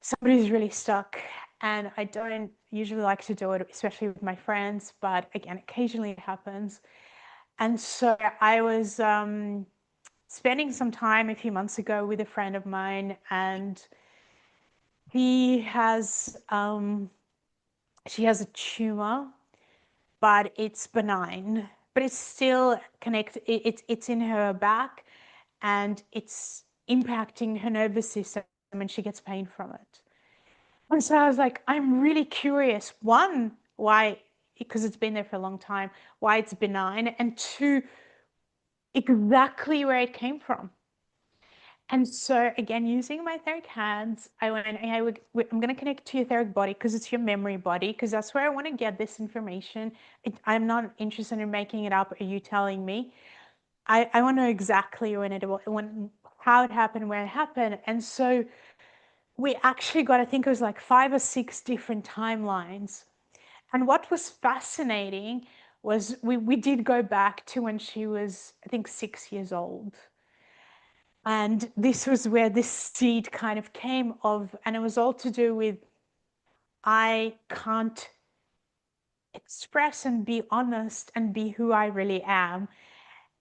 somebody's really stuck. And I don't usually like to do it, especially with my friends, but again, occasionally it happens. And so I was spending some time a few months ago with a friend of mine, and She has um she has a tumor, but it's benign. But it's still connected. It's in her back, and it's impacting her nervous system, and she gets pain from it. And so I was like, I'm really curious. One, why? Because it's been there for a long time. Why it's benign, and two, exactly where it came from. And so again, using my etheric hands, I went, hey, I'm going to connect to your etheric body because it's your memory body, because that's where I want to get this information. I'm not interested in making it up or you telling me. I want to know exactly how it happened, where it happened. And so we actually got, I think it was like 5 or 6 different timelines. And what was fascinating was we did go back to when she was, I think, 6 years old. And this was where this seed kind of came of, and it was all to do with I can't express and be honest and be who I really am,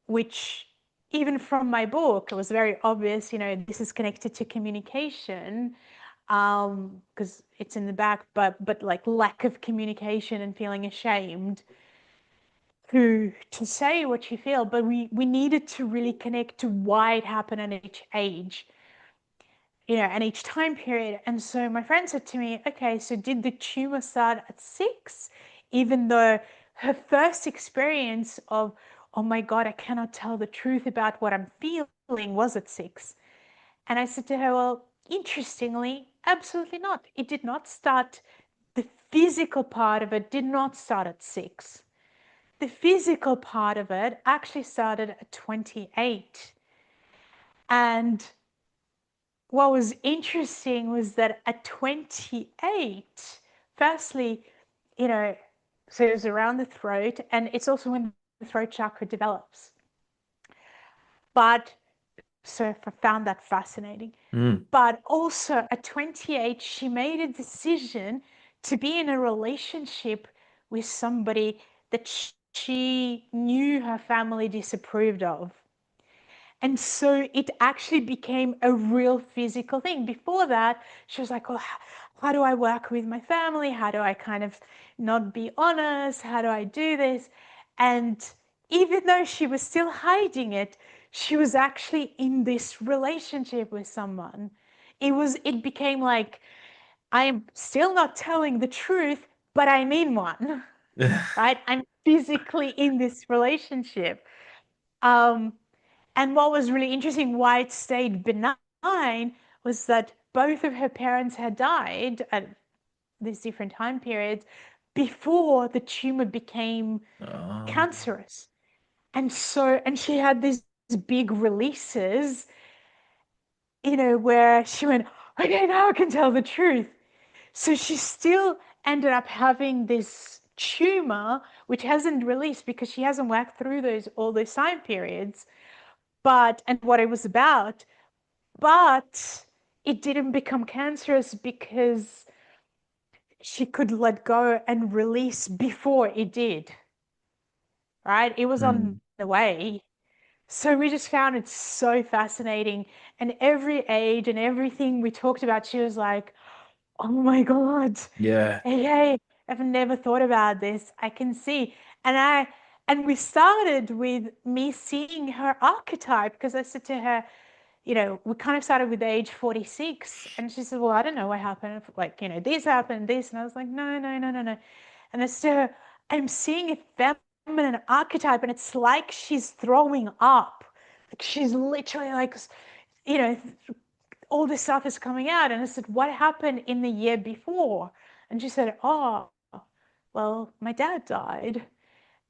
which even from my book, it was very obvious, this is connected to communication, because it's in the back, but like lack of communication and feeling ashamed to say what you feel. But we needed to really connect to why it happened at each age, and each time period. And so my friend said to me, okay, so did the tumor start at 6, even though her first experience of, oh my God, I cannot tell the truth about what I'm feeling was at 6? And I said to her, well, interestingly, absolutely not. It did not start, the physical part of it did not start at 6. The physical part of it actually started at 28. And what was interesting was that at 28, firstly, you know, so it was around the throat, and it's also when the throat chakra develops. But so I found that fascinating. Mm. But also at 28, she made a decision to be in a relationship with somebody that she knew her family disapproved of. And so it actually became a real physical thing. Before that, she was like, oh, how do I work with my family? How do I kind of not be honest? How do I do this? And even though she was still hiding it, she was actually in this relationship with someone. It became like, I am still not telling the truth, but I'm in one, right? I'm physically in this relationship. Um, and what was really interesting, why it stayed benign, was that both of her parents had died at these different time periods before the tumor became Oh, cancerous. And she had these big releases, where she went, okay, now I can tell the truth. So she still ended up having this tumor, which hasn't released because she hasn't worked through all those time periods, and what it was about. But it didn't become cancerous because she could let go and release before it did, right? It was on mm. the way. So we just found it so fascinating. And every age and everything we talked about, she was like, oh my God, Yeah. hey, I've never thought about this. I can see. And we started with me seeing her archetype, because I said to her, we kind of started with age 46. And she said, well, I don't know what happened. Like, this happened, this. And I was like, no, no, no, no, no. And I said to her, I'm seeing a feminine archetype, and it's like she's throwing up. Like she's literally like, you know, all this stuff is coming out. And I said, what happened in the year before? And she said, oh, well, my dad died.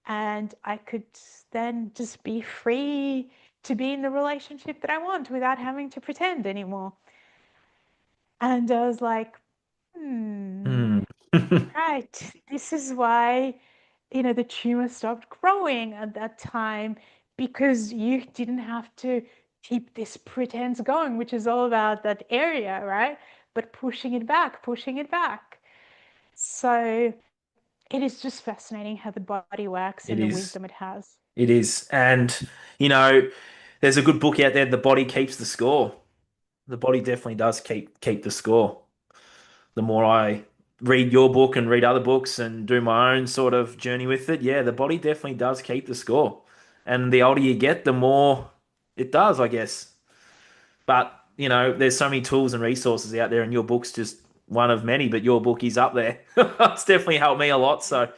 And I could then just be free to be in the relationship that I want without having to pretend anymore. And I was like, hmm, Mm. right, this is why, the tumor stopped growing at that time, because you didn't have to keep this pretense going, which is all about that area, right? But pushing it back, pushing it back. So it is just fascinating how the body works It and the is. wisdom it has. It is. And, you know, there's a good book out there, The Body Keeps the Score. The body definitely does keep the score. the more I read your book and read other books and do my own sort of journey with it, yeah, the body definitely does keep the score. And the older you get, the more it does, I guess. But, there's so many tools and resources out there, and your book's just one of many, but your book is up there. It's definitely helped me a lot. So,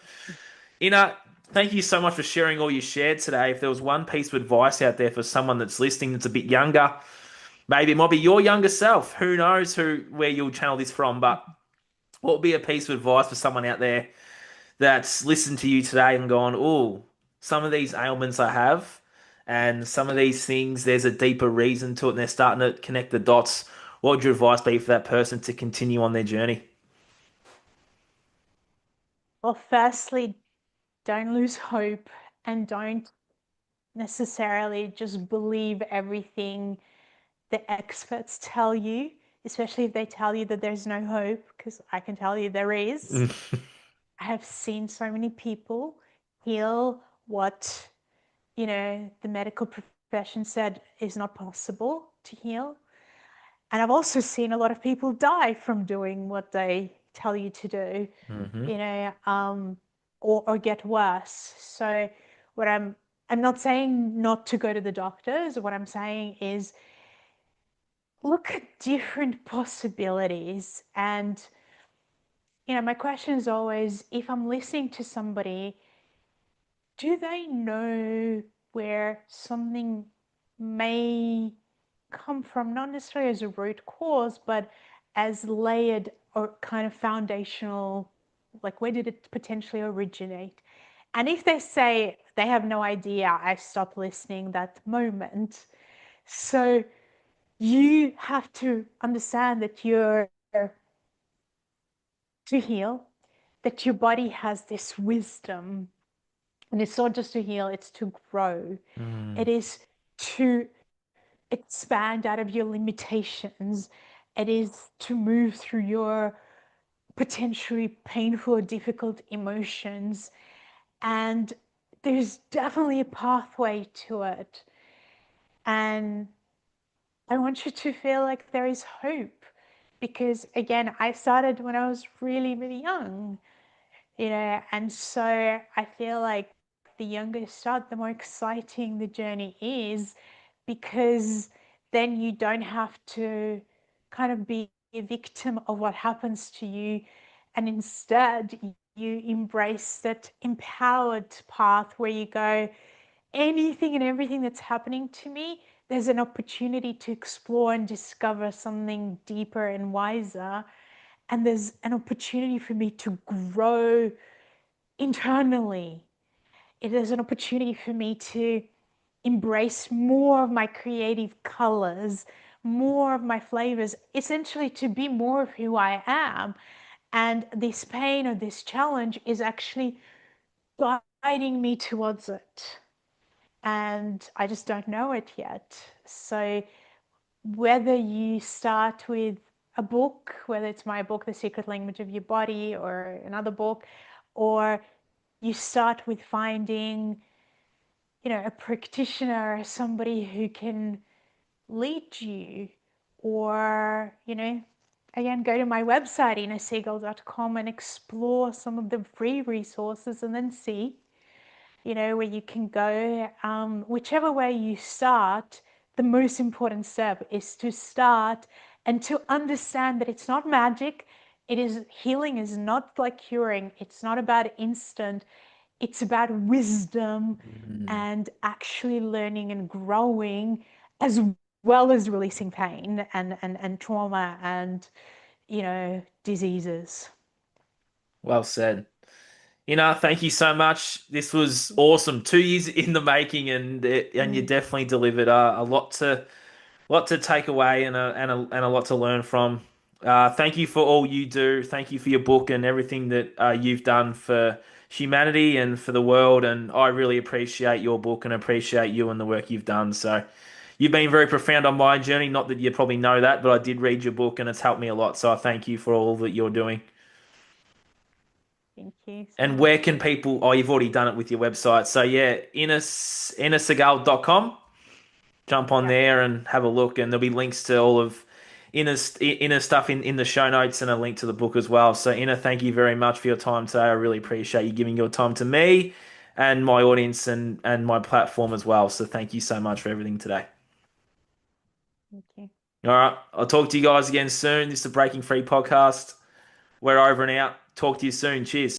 Ina, thank you so much for sharing all you shared today. If there was one piece of advice out there for someone that's listening that's a bit younger, maybe it might be your younger self. Who knows where you'll channel this from, but what would be a piece of advice for someone out there that's listened to you today and gone, oh, some of these ailments I have, and some of these things, there's a deeper reason to it, and they're starting to connect the dots. What would your advice be for that person to continue on their journey? Well, firstly, don't lose hope and don't necessarily just believe everything the experts tell you, especially if they tell you that there's no hope, because I can tell you there is. I have seen so many people heal what, the medical profession said is not possible to heal. And I've also seen a lot of people die from doing what they tell you to do, Hmm. you know, um, or get worse. So what I'm not saying not to go to the doctors. What I'm saying is look at different possibilities. And, my question is always, if I'm listening to somebody, do they know where something may come from, not necessarily as a root cause, but as layered or kind of foundational, like where did it potentially originate? And if they say they have no idea, I stop listening that moment. So you have to understand that you're to heal, that your body has this wisdom. And it's not just to heal, it's to grow. Mm. It is to expand out of your limitations. It is to move through your potentially painful or difficult emotions. And there's definitely a pathway to it. And I want you to feel like there is hope. Because again, I started when I was really, really young. And so I feel like the younger you start, the more exciting the journey is, because then you don't have to kind of be a victim of what happens to you, and instead you embrace that empowered path where you go, anything and everything that's happening to me, there's an opportunity to explore and discover something deeper and wiser. And there's an opportunity for me to grow internally. It is an opportunity for me to embrace more of my creative colors, more of my flavors, essentially to be more of who I am. And this pain or this challenge is actually guiding me towards it. And I just don't know it yet. So whether you start with a book, whether it's my book, The Secret Language of Your Body, or another book, or you start with finding, a practitioner, somebody who can lead you, or, again, go to my website, innasegal.com, and explore some of the free resources and then see, where you can go. Whichever way you start, the most important step is to start and to understand that it's not magic. Healing is not like curing. It's not about instant. It's about wisdom Mm. and actually learning and growing, as well as releasing pain and trauma and, diseases. Well said. Thank you so much. This was awesome. 2 years in the making, and you Mm. definitely delivered a lot to take away and a lot to learn from. Thank you for all you do. Thank you for your book and everything that you've done for humanity and for the world. And I really appreciate your book and appreciate you and the work you've done. So you've been very profound on my journey. Not that you probably know that, but I did read your book and it's helped me a lot. So I thank you for all that you're doing. Thank you so And where much. can people? Oh, you've already done it with your website. So yeah, innersegal.com. Jump on Yep. there and have a look, and there'll be links to all of Inna stuff in the show notes and a link to the book as well. So Inna, thank you very much for your time today. I really appreciate you giving your time to me and my audience and my platform as well. So thank you so much for everything today. Thank you. All right, I'll talk to you guys again soon. This is the Breaking Free podcast. We're over and out. Talk to you soon. Cheers.